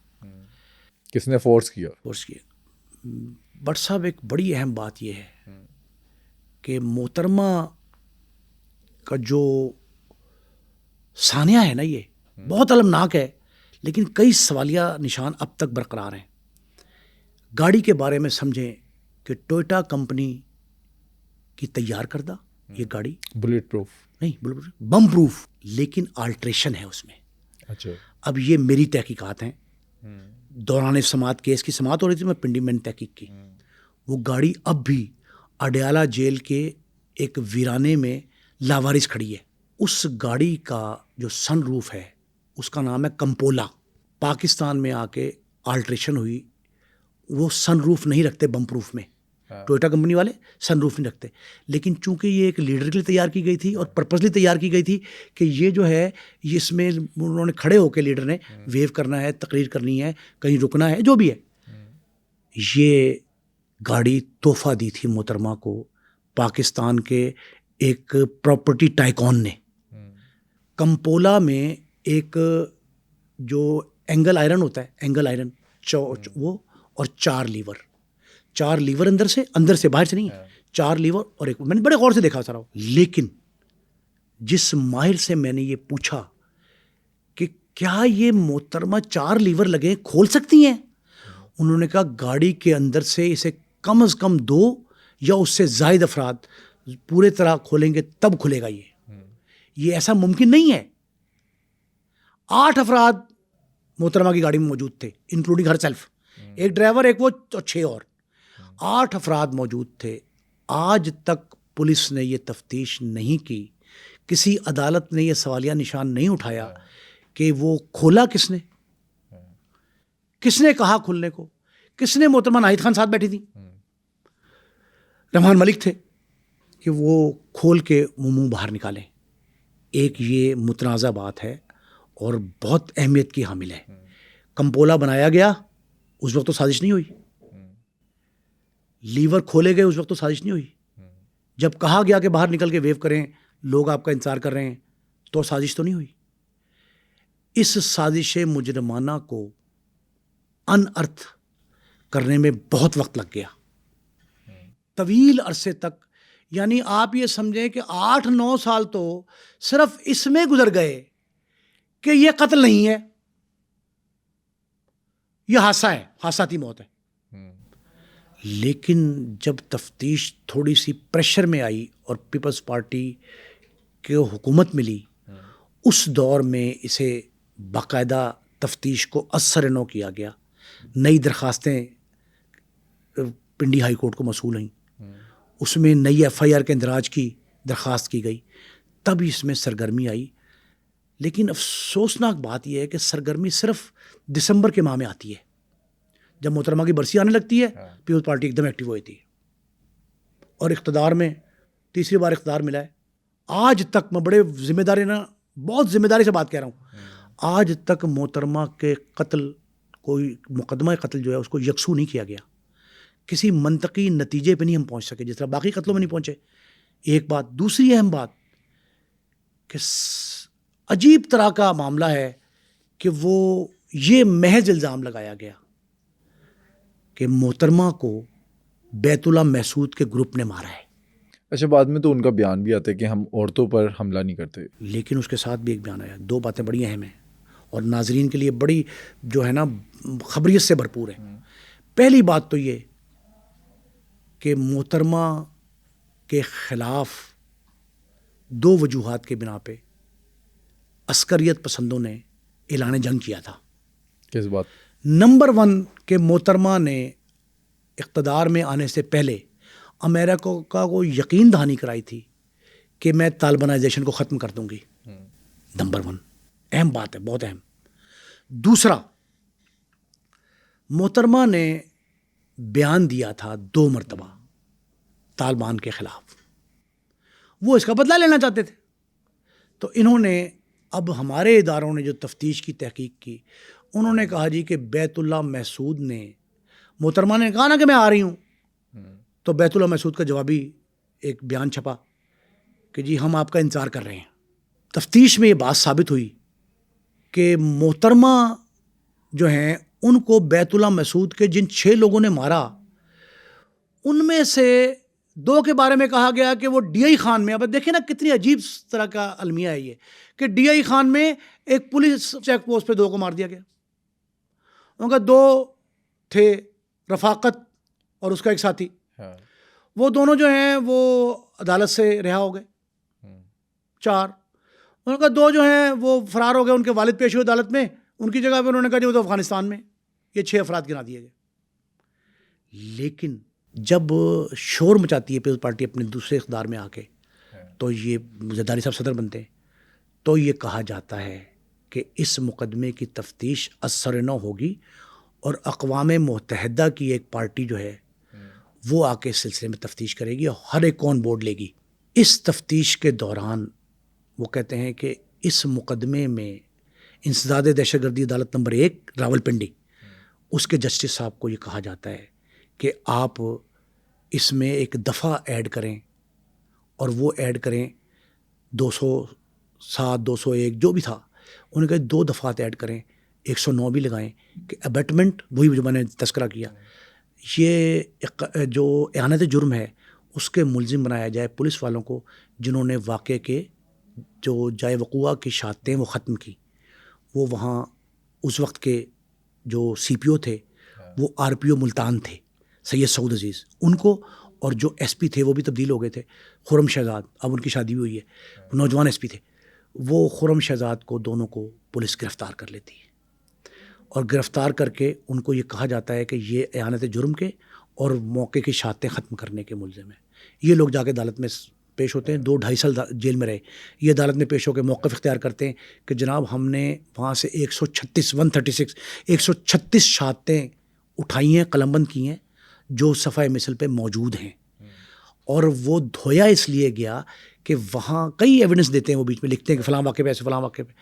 کس نے فورس کیا؟ فورس کیا؟ بٹ صاحب ایک بڑی اہم بات یہ ہے کہ محترمہ کا جو ثانیہ ہے نا، یہ بہت المناک ہے، لیکن کئی سوالیہ نشان اب تک برقرار ہیں. گاڑی کے بارے میں سمجھیں کہ ٹوئٹا کمپنی کی تیار کردہ یہ گاڑی بلیٹ پروف نہیں، بم پروف، لیکن آلٹریشن ہے اس میں. اچھا. اب یہ میری تحقیقات ہیں، دوران سماعت کیس کی سماعت ہو رہی تھی، میں پنڈی میں نے تحقیق کی. وہ گاڑی اب بھی اڈیالہ جیل کے ایک ویرانے میں لاوارث کھڑی ہے. اس گاڑی کا جو سن روف ہے اس کا نام ہے کمپولا. پاکستان میں آ کے آلٹریشن ہوئی. وہ سن روف نہیں رکھتے بم پروف میں، ٹوئٹا کمپنی والے سن روف نہیں رکھتے، لیکن چونکہ یہ ایک لیڈر کے لیے تیار کی گئی تھی اور پرپزلی تیار کی گئی تھی کہ یہ جو ہے یہ اس میں انہوں نے کھڑے ہو کے لیڈر نے ویو کرنا ہے، تقریر کرنی ہے، کہیں رکنا ہے، جو بھی ہے. یہ گاڑی تحفہ دی تھی محترمہ کو پاکستان کے ایک پراپرٹی ٹائکون نے. کمپولا میں ایک جو اینگل آئرن ہوتا ہے، اینگل آئرن وہ، اور چار لیور اندر سے باہر سے نہیں، چار لیور اور ایک، میں نے بڑے غور سے دیکھا سارا. لیکن جس ماہر سے میں نے یہ پوچھا کہ کیا یہ محترمہ چار لیور لگے کھول سکتی ہیں، انہوں نے کہا گاڑی کے اندر سے اسے کم از کم 2 یا اس سے زائد افراد پورے طرح کھولیں گے تب کھلے گا. یہ ایسا ممکن نہیں ہے. 8 افراد محترمہ کی گاڑی میں موجود تھے انکلوڈنگ ہر سیلف، ایک ڈرائیور، ایک وہ، 6 اور 8 افراد موجود تھے. آج تک پولیس نے یہ تفتیش نہیں کی، کسی عدالت نے یہ سوالیہ نشان نہیں اٹھایا کہ وہ کھولا کس نے کہا کھولنے کو، کس نے. محترمہ ناہید خان ساتھ بیٹھی تھی، رحمان ملک تھے کہ وہ کھول کے منہ باہر نکالیں. ایک یہ متنازع بات ہے اور بہت اہمیت کی حامل ہے. کمپولا بنایا گیا اس وقت تو سازش نہیں ہوئی، لیور کھولے گئے اس وقت تو سازش نہیں ہوئی. جب کہا گیا کہ باہر نکل کے ویو کریں، لوگ آپ کا انتظار کر رہے ہیں، تو سازش تو نہیں ہوئی. اس سازش مجرمانہ کو ان ارتھ کرنے میں بہت وقت لگ گیا، طویل عرصے تک. یعنی آپ یہ سمجھیں کہ 8-9 سال تو صرف اس میں گزر گئے کہ یہ قتل نہیں ہے، یہ حادثہ ہے، حادثاتی موت ہے. لیکن جب تفتیش تھوڑی سی پریشر میں آئی اور پیپلز پارٹی کو حکومت ملی، اس دور میں اسے باقاعدہ تفتیش کو اثر نو کیا گیا. نئی درخواستیں پنڈی ہائی کورٹ کو موصول ہوئیں، اس میں نئی FIR کے اندراج کی درخواست کی گئی، تب اس میں سرگرمی آئی. لیکن افسوسناک بات یہ ہے کہ سرگرمی صرف دسمبر کے ماہ میں آتی ہے، جب محترمہ کی برسی آنے لگتی ہے پیپلز پارٹی ایک دم ایکٹیو ہوتی ہے اور اقتدار میں تیسری بار اقتدار ملا ہے. آج تک میں بہت ذمہ داری سے بات کہہ رہا ہوں، آج تک محترمہ کے قتل، کوئی مقدمہ قتل جو ہے اس کو یکسو نہیں کیا گیا. کسی منطقی نتیجے پہ نہیں ہم پہنچ سکے جس طرح باقی قتلوں میں نہیں پہنچے. ایک بات. دوسری اہم بات کہ عجیب طرح کا معاملہ ہے کہ وہ یہ محض الزام لگایا گیا کہ محترمہ کو بیت اللہ محسود کے گروپ نے مارا ہے. اچھا، بعد میں تو ان کا بیان بھی آتا ہے کہ ہم عورتوں پر حملہ نہیں کرتے، لیکن اس کے ساتھ بھی ایک بیان آیا. 2 باتیں بڑی اہم ہیں اور ناظرین کے لیے بڑی جو ہے نا خبریت سے بھرپور ہے. پہلی بات تو یہ کہ محترمہ کے خلاف 2 وجوہات کے بنا پہ عسکریت پسندوں نے اعلان جنگ کیا تھا. کس بات؟ نمبر 1 کہ محترمہ نے اقتدار میں آنے سے پہلے امریکہ کو یقین دہانی کرائی تھی کہ میں طالبانائزیشن کو ختم کر دوں گی. نمبر 1 اہم بات ہے، بہت اہم. دوسرا، محترمہ نے بیان دیا تھا 2 مرتبہ طالبان کے خلاف، وہ اس کا بدلہ لینا چاہتے تھے. تو انہوں نے، اب ہمارے اداروں نے جو تفتیش کی تحقیق کی، انہوں نے کہا جی کہ بیت اللہ محسود نے محترمہ نے کہا نا کہ میں آ رہی ہوں, تو بیت اللہ محسود کا جوابی ایک بیان چھپا کہ جی ہم آپ کا انتظار کر رہے ہیں. تفتیش میں یہ بات ثابت ہوئی کہ محترمہ جو ہیں ان کو بیت اللہ محسود کے جن 6 لوگوں نے مارا ان میں سے 2 کے بارے میں کہا گیا کہ وہ ڈی آئی خان میں, اب دیکھیں نا کتنی عجیب طرح کا المیہ ہے یہ, کہ ڈی آئی خان میں ایک پولیس چیک پوسٹ پہ 2 کو مار دیا گیا. ان کا 2 تھے, رفاقت اور اس کا ایک ساتھی, وہ دونوں جو ہیں وہ عدالت سے رہا ہو گئے. 4 ان کا 2 جو ہیں وہ فرار ہو گئے, ان کے والد پیش ہوئے عدالت میں, ان کی جگہ پہ انہوں نے کہا جی وہ تو افغانستان میں. یہ 6 افراد گنا دیے گئے. لیکن جب شور مچاتی ہے پیپلز پارٹی اپنے دوسرے اقتدار میں آ کے, تو یہ زرداری صاحب صدر بنتے ہیں, تو یہ کہا جاتا ہے کہ اس مقدمے کی تفتیش اثر نو ہوگی اور اقوام متحدہ کی ایک پارٹی جو ہے وہ آ کے اس سلسلے میں تفتیش کرے گی اور ہر ایک کون بورڈ لے گی. اس تفتیش کے دوران وہ کہتے ہیں کہ اس مقدمے میں انسداد دہشت گردی عدالت نمبر 1 راولپنڈی, اس کے جسٹس صاحب کو یہ کہا جاتا ہے کہ آپ اس میں ایک دفعہ ایڈ کریں, اور وہ ایڈ کریں 207 201 جو بھی تھا, انہوں نے کہا 2 دفعات ایڈ کریں, 109 بھی لگائیں کہ ابیٹمنٹ, وہی جو میں نے تذکرہ کیا, یہ جو اعانت جرم ہے اس کے ملزم بنایا جائے پولیس والوں کو جنہوں نے واقعے کے جو جائے وقوع کی شہادتیں وہ ختم کی. وہ وہاں اس وقت کے جو سی پی او تھے وہ آر پی او ملتان تھے, سید سعود عزیز, ان کو, اور جو ایس پی تھے وہ بھی تبدیل ہو گئے تھے, خرم شہزاد, اب ان کی شادی بھی ہوئی ہے, نوجوان ایس پی تھے, وہ خرم شہزاد کو دونوں کو پولیس گرفتار کر لیتی ہے, اور گرفتار کر کے ان کو یہ کہا جاتا ہے کہ یہ اعانت جرم کے اور موقع کی شہادتیں ختم کرنے کے ملزم ہیں. یہ لوگ جا کے عدالت میں پیش ہوتے ہیں, 2-2.5 سال جیل میں رہے. یہ عدالت میں پیش ہو کے موقف اختیار کرتے ہیں کہ جناب ہم نے وہاں سے 136 شہادتیں اٹھائی ہیں, قلم بند کی ہیں جو صفحہ مثل پہ موجود ہیں, اور وہ دھویا اس لیے گیا کہ وہاں کئی ایویڈنس دیتے ہیں, وہ بیچ میں لکھتے ہیں کہ فلاں واقعے پہ ایسے, فلاں واقعے پہ,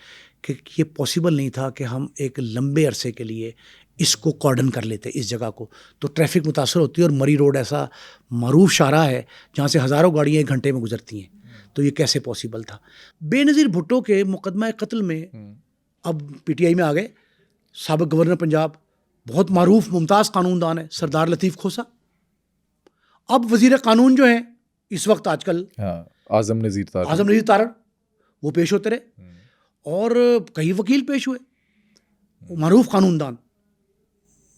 کہ یہ پاسبل نہیں تھا کہ ہم ایک لمبے عرصے کے لیے اس کو کارڈن کر لیتے اس جگہ کو, تو ٹریفک متاثر ہوتی ہے, اور مری روڈ ایسا معروف شاہراہ ہے جہاں سے ہزاروں گاڑیاں 1 گھنٹے میں گزرتی ہیں, تو یہ کیسے پاسبل تھا. بے نظیر بھٹو کے مقدمہ قتل میں اب پی ٹی آئی میں آ گئے, سابق گورنر پنجاب, بہت معروف ممتاز قانون دان ہے سردار لطیف کھوسا, اب وزیر قانون جو ہیں اس وقت آج کل اعظم نذیر تارڑ, وہ پیش ہوتے رہے, اور کئی وکیل پیش ہوئے, معروف قانون دان.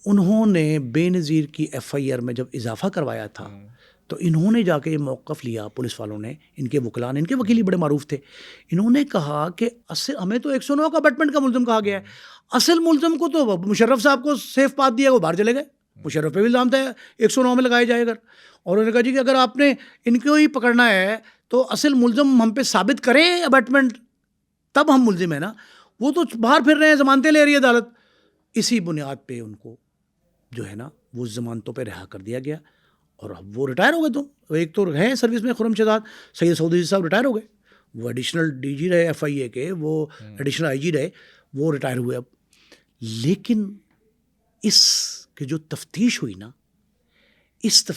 انہوں نے بے نظیر کی ایف آئی آر میں جب اضافہ کروایا تھا تو انہوں نے جا کے یہ موقف لیا, پولیس والوں نے, ان کے وکلاء نے, ان کے وکیل بڑے معروف تھے, انہوں نے کہا کہ ہمیں تو 109 کا ابیٹمنٹ کا ملزم کہا گیا ہے, اصل ملزم کو تو مشرف صاحب کو سیف پات دیا, وہ باہر چلے گئے, مشرف پہ بھی الزام تھا 109 میں لگائے جائے. اگر اور انہوں نے کہا جی کہ اگر آپ نے ان کو ہی پکڑنا ہے تو اصل ملزم ہم پہ ثابت کریں ابیٹمنٹ, تب ہم ملزم ہیں نا, وہ تو باہر پھر رہے ہیں, ضمانتیں لے رہی ہے عدالت. اسی بنیاد پہ ان کو جو ہے نا وہ ضمانتوں پہ رہا کر دیا گیا, اور اب وہ ریٹائر ہو گئے. تو ایک تو ہیں سروس میں خرم شہزاد, سید سعود عزیز صاحب ریٹائر ہو گئے, وہ ایڈیشنل ڈی جی رہے ایف آئی اے کے, وہ ایڈیشنل آئی جی رہے, وہ ریٹائر ہوئے اب. لیکن اس کی جو تفتیش ہوئی نا,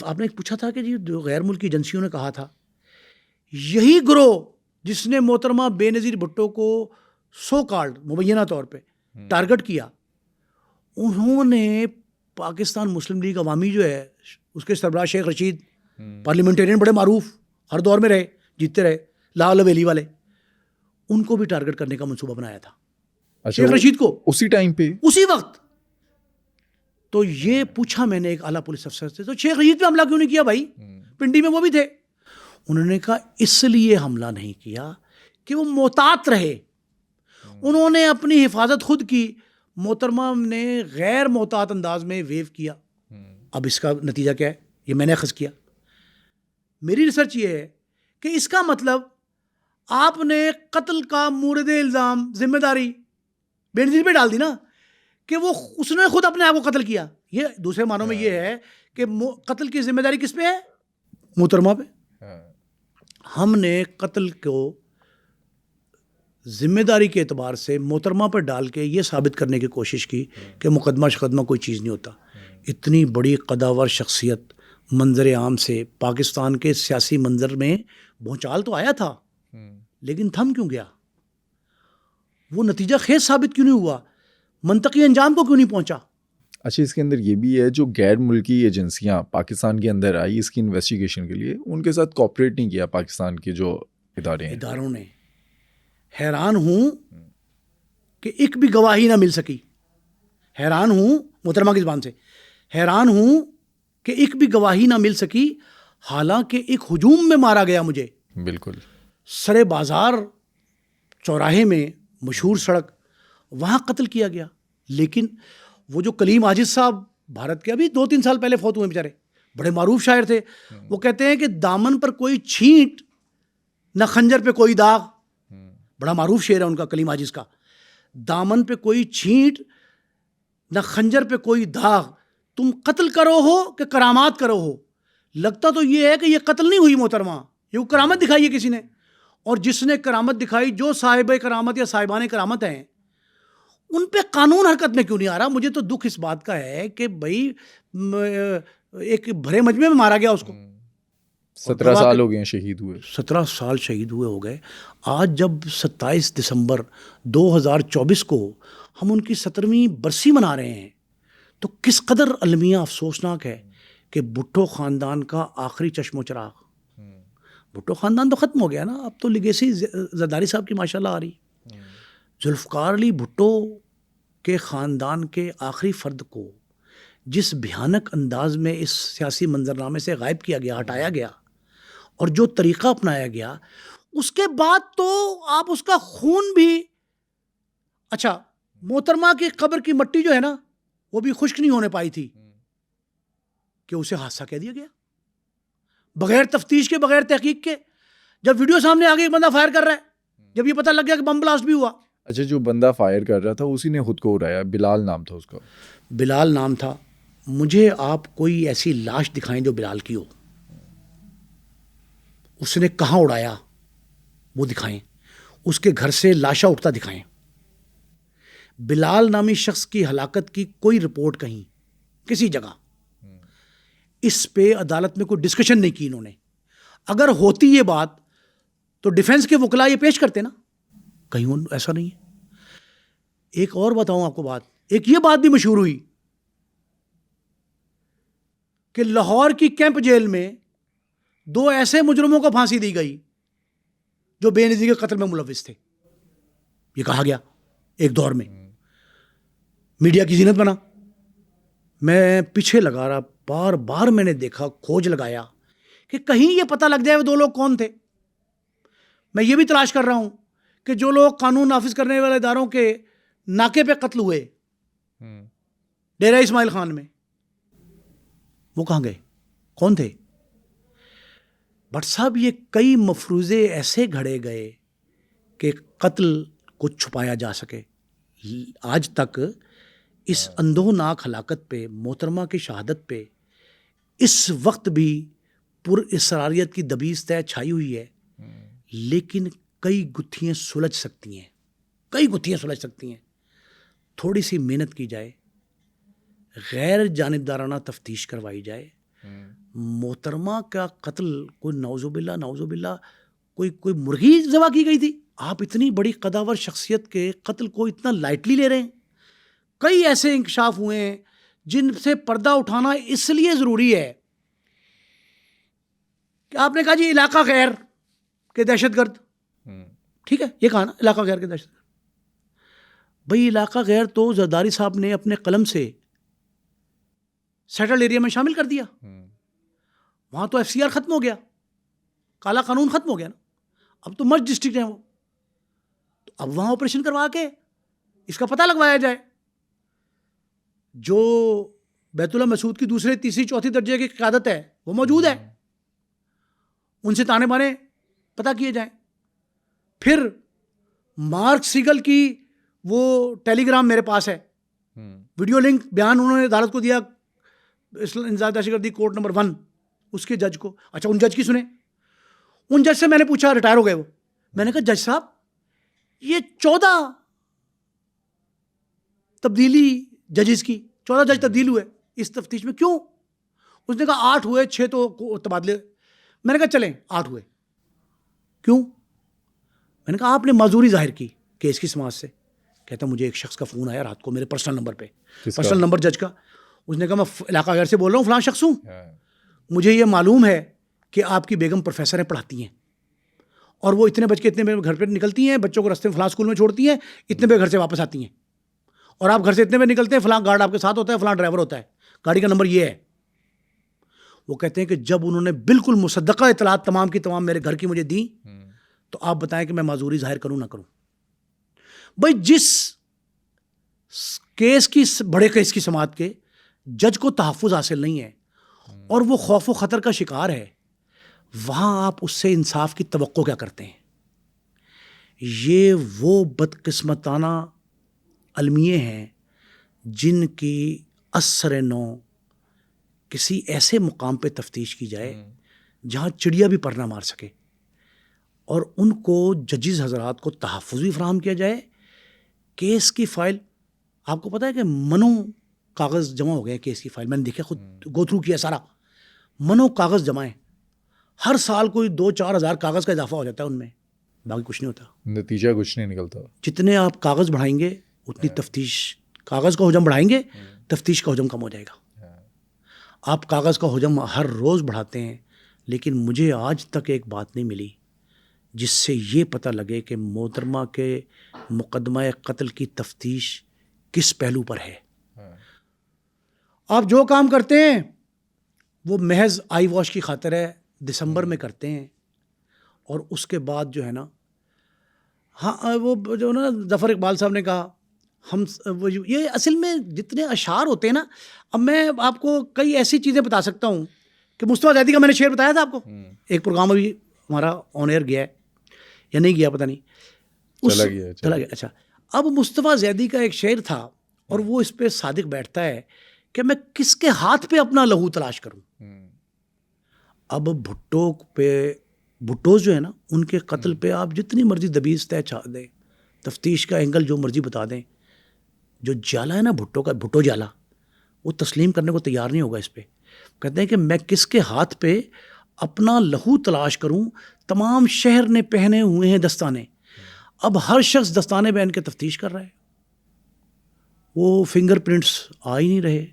آپ نے پوچھا تھا کہ جی جو غیر ملکی ایجنسیوں نے کہا تھا, یہی گروہ جس نے محترمہ بے نظیر بھٹو کو سو کالڈ مبینہ طور پہ ٹارگٹ کیا, انہوں نے پاکستان مسلم لیگ عوامی جو ہے اس کے سربراہ شیخ رشید, پارلیمنٹرین بڑے معروف, ہر دور میں رہے, جیتتے رہے, لاہور ویلی والے, ان کو بھی ٹارگٹ کرنے کا منصوبہ بنایا تھا. شیخ رشید کو اسی ٹائم پہ, اسی وقت. تو یہ پوچھا میں نے ایک اعلیٰ پولیس افسر سے, تو شیخ رشید پہ حملہ کیوں نہیں کیا بھائی, پنڈی میں وہ بھی تھے. انہوں نے کہا اس لیے حملہ نہیں کیا کہ وہ محتاط رہے, انہوں نے اپنی حفاظت خود کی, محترمہ نے غیر محتاط انداز میں ویو کیا. اب اس کا نتیجہ کیا ہے, یہ میں نے اخذ کیا. میری ریسرچ یہ ہے کہ اس کا مطلب آپ نے قتل کا مورد الزام ذمہ داری بے نظیر پہ ڈال دی نا, کہ وہ اس نے خود اپنے آپ کو قتل کیا. یہ دوسرے معنوں میں یہ ہے کہ قتل کی ذمہ داری کس پہ ہے, محترمہ پہ. ہم نے قتل کو ذمہ داری کے اعتبار سے محترمہ پر ڈال کے یہ ثابت کرنے کی کوشش کی کہ مقدمہ شقدمہ کوئی چیز نہیں ہوتا. اتنی بڑی قداور شخصیت منظر عام سے پاکستان کے سیاسی منظر میں بھونچال تو آیا تھا، لیکن تھم کیوں گیا؟ وہ نتیجہ خیز ثابت کیوں نہیں ہوا؟ منطقی انجام کو کیوں نہیں پہنچا؟ اچھا، اس کے اندر یہ بھی ہے جو غیر ملکی ایجنسیاں پاکستان کے اندر آئی اس کی انویسٹیگیشن کے لیے، ان کے ساتھ کوآپریٹ نہیں کیا پاکستان کے جو اداروں نے۔ حیران ہوں کہ ایک بھی گواہی نہ مل سکی، حیران ہوں، محترمہ کی زبان سے حیران ہوں کہ ایک بھی گواہی نہ مل سکی، حالانکہ ایک ہجوم میں مارا گیا مجھے، بالکل سرے بازار چوراہے میں مشہور سڑک، وہاں قتل کیا گیا۔ لیکن وہ جو کلیم عاجز صاحب بھارت کے ابھی 2-3 سال پہلے فوت ہوئے بیچارے، بڑے معروف شاعر تھے، وہ کہتے ہیں کہ دامن پر کوئی چھینٹ نہ خنجر پہ کوئی داغ، بڑا معروف شعر ہے ان کا کلیم عاجز کا، دامن پہ کوئی چھینٹ نہ خنجر پہ کوئی داغ، تم قتل کرو ہو کہ کرامات کرو ہو۔ لگتا تو یہ ہے کہ یہ قتل نہیں ہوئی محترمہ، یہ کرامت دکھائی ہے کسی نے، اور جس نے کرامت دکھائی، جو صاحب کرامت یا صاحبان کرامت ہیں، ان پہ قانون حرکت میں کیوں نہیں آ رہا؟ مجھے تو دکھ اس بات کا ہے کہ بھائی ایک بھرے مجمع میں مارا گیا اس کو، 17 سال ہو گئے ہیں شہید ہوئے، 17 سال شہید ہوئے ہو گئے۔ آج جب 27 دسمبر 2024 کو ہم ان کی 17ویں برسی منا رہے ہیں تو کس قدر المیہ افسوسناک ہے کہ بھٹو خاندان کا آخری چشم و چراغ، بھٹو خاندان تو ختم ہو گیا نا، اب تو لیگیسی زرداری صاحب کی ماشاءاللہ آ رہی۔ ذوالفقار علی بھٹو کے خاندان کے آخری فرد کو جس بھیانک انداز میں اس سیاسی منظرنامے سے غائب کیا گیا، ہٹایا گیا، اور جو طریقہ اپنایا گیا، اس کے بعد تو آپ اس کا خون بھی، اچھا محترمہ کی قبر کی مٹی جو ہے نا وہ بھی خشک نہیں ہونے پائی تھی کہ اسے حادثہ کہہ دیا گیا، بغیر تفتیش کے، بغیر تحقیق کے۔ جب ویڈیو سامنے آ گئی، بندہ فائر کر رہا ہے، جب یہ پتہ لگ گیا کہ بم بلاسٹ بھی ہوا۔ اچھا، جو بندہ فائر کر رہا تھا اسی نے خود کو اڑایا، بلال نام تھا اس کا، بلال نام تھا۔ مجھے آپ کوئی ایسی لاش دکھائیں جو بلال کی ہو، اس نے کہاں اڑایا وہ دکھائیں، اس کے گھر سے لاشا اٹھتا دکھائیں۔ بلال نامی شخص کی ہلاکت کی کوئی رپورٹ کہیں کسی جگہ، اس پہ عدالت میں کوئی ڈسکشن نہیں کی انہوں نے۔ اگر ہوتی یہ بات تو ڈیفنس کے وکلا یہ پیش کرتے نا، کہیں ایسا نہیں ہے۔ ایک اور بتاؤں آپ کو بات، ایک یہ بات بھی مشہور ہوئی کہ لاہور کی کیمپ جیل میں 2 ایسے مجرموں کو پھانسی دی گئی جو بے نظیر کے قتل میں ملوث تھے، یہ کہا گیا ایک دور میں، میڈیا کی زینت بنا۔ میں پیچھے لگا رہا، بار بار میں نے دیکھا، کھوج لگایا کہ کہیں یہ پتہ لگ جائے وہ 2 لوگ کون تھے۔ میں یہ بھی تلاش کر رہا ہوں کہ جو لوگ قانون نافذ کرنے والے اداروں کے ناکے پہ قتل ہوئے ڈیرہ اسماعیل خان میں، وہ کہاں گئے، کون تھے؟ بٹ صاحب یہ کئی مفروضے ایسے گھڑے گئے کہ قتل کو چھپایا جا سکے۔ آج تک اس اندوہناک ہلاکت پہ، محترمہ کی شہادت پہ اس وقت بھی پر اسراریت کی دبیس طے چھائی ہوئی ہے، لیکن کئی گتھیاں سلجھ سکتی ہیں، کئی گتھیاں سلجھ سکتی ہیں۔ تھوڑی سی محنت کی جائے، غیر جانبدارانہ تفتیش کروائی جائے۔ محترمہ کا قتل کوئی نعوذ باللہ کوئی مرغی ذبح کی گئی تھی؟ آپ اتنی بڑی قداور شخصیت کے قتل کو اتنا لائٹلی لے رہے ہیں۔ کئی ایسے انکشاف ہوئے ہیں جن سے پردہ اٹھانا اس لیے ضروری ہے کہ آپ نے کہا جی علاقہ غیر کے دہشت گرد، ٹھیک ہے، یہ کہا نا علاقہ غیر کے دہشت گرد، بھئی علاقہ غیر تو زرداری صاحب نے اپنے قلم سے سیٹلڈ ایریا میں شامل کر دیا، وہاں تو ایف سی آر ختم ہو گیا، کالا قانون ختم ہو گیا نا، اب تو مرج ڈسٹرکٹ ہیں وہ، تو اب وہاں آپریشن کروا کے اس کا پتہ لگوایا جائے۔ جو بیت اللہ مسعود کی 2., 3., 4 درجے کی قیادت ہے وہ موجود ہے، ان سے تانے بانے پتہ کیے جائیں۔ پھر مارک سیگل کی وہ ٹیلی گرام میرے پاس ہے، ویڈیو لنک، بیان انہوں نے عدالت کو دیا، انسداد دہشت گردی کورٹ نمبر 1، اس کے جج کو۔ اچھا، ان جج کی سنیں، ان جج سے میں نے پوچھا، ریٹائر ہو گئے وہ، میں نے کہا جج صاحب یہ 14 تبدیلی ججز کی، 14 جج تبدیل ہوئے اس تفتیش میں کیوں؟ اس نے کہا 8 ہوئے 6 تو تبادلے. میں نے کہا چلیں 8 ہوئے. کیوں؟ میں نے کہا آپ نے معذوری ظاہر کی کیس کی سماعت سے. کہتا مجھے ایک شخص کا فون آیا رات کو میرے پرسنل نمبر پہ, پرسنل نمبر جج کا. اس نے کہا میں علاقہ غیر سے بول رہا ہوں, فلاں شخص ہوں, مجھے یہ معلوم ہے کہ آپ کی بیگم پروفیسر ہیں, پڑھاتی ہیں, اور وہ اتنے بج کے اتنے بجے گھر پہ نکلتی ہیں, بچوں کو رستے میں فلاں اسکول میں چھوڑتی ہیں, اتنے بجے گھر سے واپس آتی ہیں, اور آپ گھر سے اتنے بجے نکلتے ہیں, فلاں گارڈ آپ کے ساتھ ہوتا ہے, فلاں ڈرائیور ہوتا ہے, گاڑی کا نمبر یہ ہے. وہ کہتے ہیں کہ جب انہوں نے بالکل مصدقہ اطلاعات تمام کی تمام میرے گھر کی مجھے دی, تو آپ بتائیں کہ میں معذوری ظاہر کروں نہ کروں. بھائی جس کیس کی, بڑے کیس کی سماعت کے جج کو تحفظ حاصل نہیں ہے اور وہ خوف و خطر کا شکار ہے, وہاں آپ اس سے انصاف کی توقع کیا کرتے ہیں؟ یہ وہ بدقسمتانہ المیے ہیں جن کی اثر نو کسی ایسے مقام پہ تفتیش کی جائے جہاں چڑیا بھی پر نہ مار سکے, اور ان کو ججز حضرات کو تحفظ بھی فراہم کیا جائے. کیس کی فائل, آپ کو پتہ ہے کہ منوں کاغذ جمع ہو گئے کیس کی فائل, میں نے دیکھا, خود گو تھرو کیا سارا, منوں کاغذ جمع ہیں. ہر سال کوئی 2-4 ہزار کاغذ کا اضافہ ہو جاتا ہے ان میں, باقی کچھ نہیں ہوتا, نتیجہ کچھ نہیں نکلتا. جتنے آپ کاغذ بڑھائیں گے اتنی تفتیش, کاغذ کا حجم بڑھائیں گے تفتیش کا حجم کم ہو جائے گا. آپ کاغذ کا حجم ہر روز بڑھاتے ہیں, لیکن مجھے آج تک ایک بات نہیں ملی جس سے یہ پتہ لگے کہ محترمہ کے مقدمہ قتل کی تفتیش کس پہلو پر ہے. آپ جو کام کرتے ہیں وہ محض آئی واش کی خاطر ہے, دسمبر میں کرتے ہیں, اور اس کے بعد جو ہے نا, ہاں وہ جو نا ظفر اقبال صاحب نے کہا, ہم یہ اصل میں جتنے اشعار ہوتے ہیں نا, اب میں آپ کو کئی ایسی چیزیں بتا سکتا ہوں کہ مصطفیٰ زیدی کا میں نے شعر بتایا تھا آپ کو, ایک پروگرام ابھی ہمارا آن ایئر گیا ہے یا نہیں گیا پتہ نہیں, چلا گیا. اچھا, اب مصطفیٰ زیدی کا ایک شعر تھا اور وہ اس پہ صادق بیٹھتا ہے کہ میں کس کے ہاتھ پہ اپنا لہو تلاش کروں. اب بھٹو جو ہے نا, ان کے قتل پہ آپ جتنی مرضی دبیز طے چھا دیں, تفتیش کا اینگل جو مرضی بتا دیں, جو جالا ہے نا بھٹو جالا, وہ تسلیم کرنے کو تیار نہیں ہوگا اس پہ. کہتے ہیں کہ میں کس کے ہاتھ پہ اپنا لہو تلاش کروں, تمام شہر نے پہنے ہوئے ہیں دستانے. اب ہر شخص دستانے پہن کے تفتیش کر رہا ہے, وہ فنگر پرنٹس آ ہی نہیں رہے,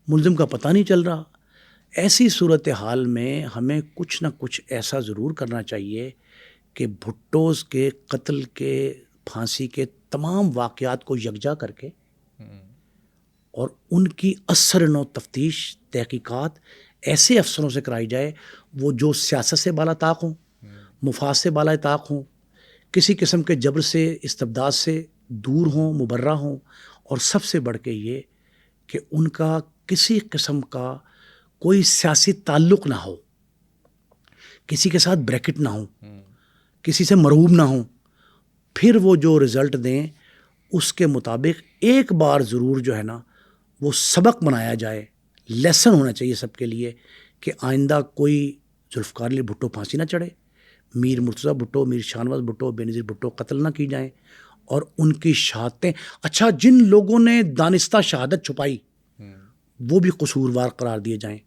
ملزم کا پتہ نہیں چل رہا. ایسی صورتحال میں ہمیں کچھ نہ کچھ ایسا ضرور کرنا چاہیے کہ بھٹوز کے قتل کے, پھانسی کے تمام واقعات کو یکجا کر کے اور ان کی اثر نو تفتیش تحقیقات ایسے افسروں سے کرائی جائے وہ جو سیاست سے بالا طاق ہوں, مفاد سے بالا طاق ہوں, کسی قسم کے جبر سے استبداد سے دور ہوں, مبرہ ہوں, اور سب سے بڑھ کے یہ کہ ان کا کسی قسم کا کوئی سیاسی تعلق نہ ہو, کسی کے ساتھ بریکٹ نہ ہو, کسی سے مرعوب نہ ہوں. پھر وہ جو رزلٹ دیں اس کے مطابق ایک بار ضرور جو ہے نا وہ سبق بنایا جائے, لیسن ہونا چاہیے سب کے لیے کہ آئندہ کوئی ذوالفقار علی بھٹو پھانسی نہ چڑھے, میر مرتضیٰ بھٹو, میر شاہنواز بھٹو, بے نظیر بھٹو قتل نہ کی جائیں, اور ان کی شہادتیں, اچھا جن لوگوں نے دانستہ شہادت چھپائی وہ بھی قصوروار قرار دیے جائیں,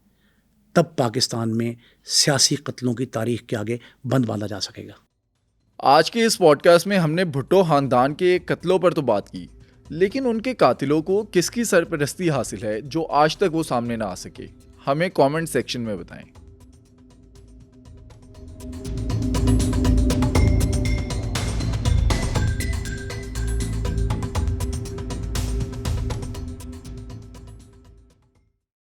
تب پاکستان میں سیاسی قتلوں کی تاریخ کے آگے بند باندھا جا سکے گا. آج کے اس پوڈ کاسٹ میں ہم نے بھٹو خاندان کے قتلوں پر تو بات کی, لیکن ان کے قاتلوں کو کس کی سرپرستی حاصل ہے جو آج تک وہ سامنے نہ آ سکے؟ ہمیں کامنٹ سیکشن میں بتائیں.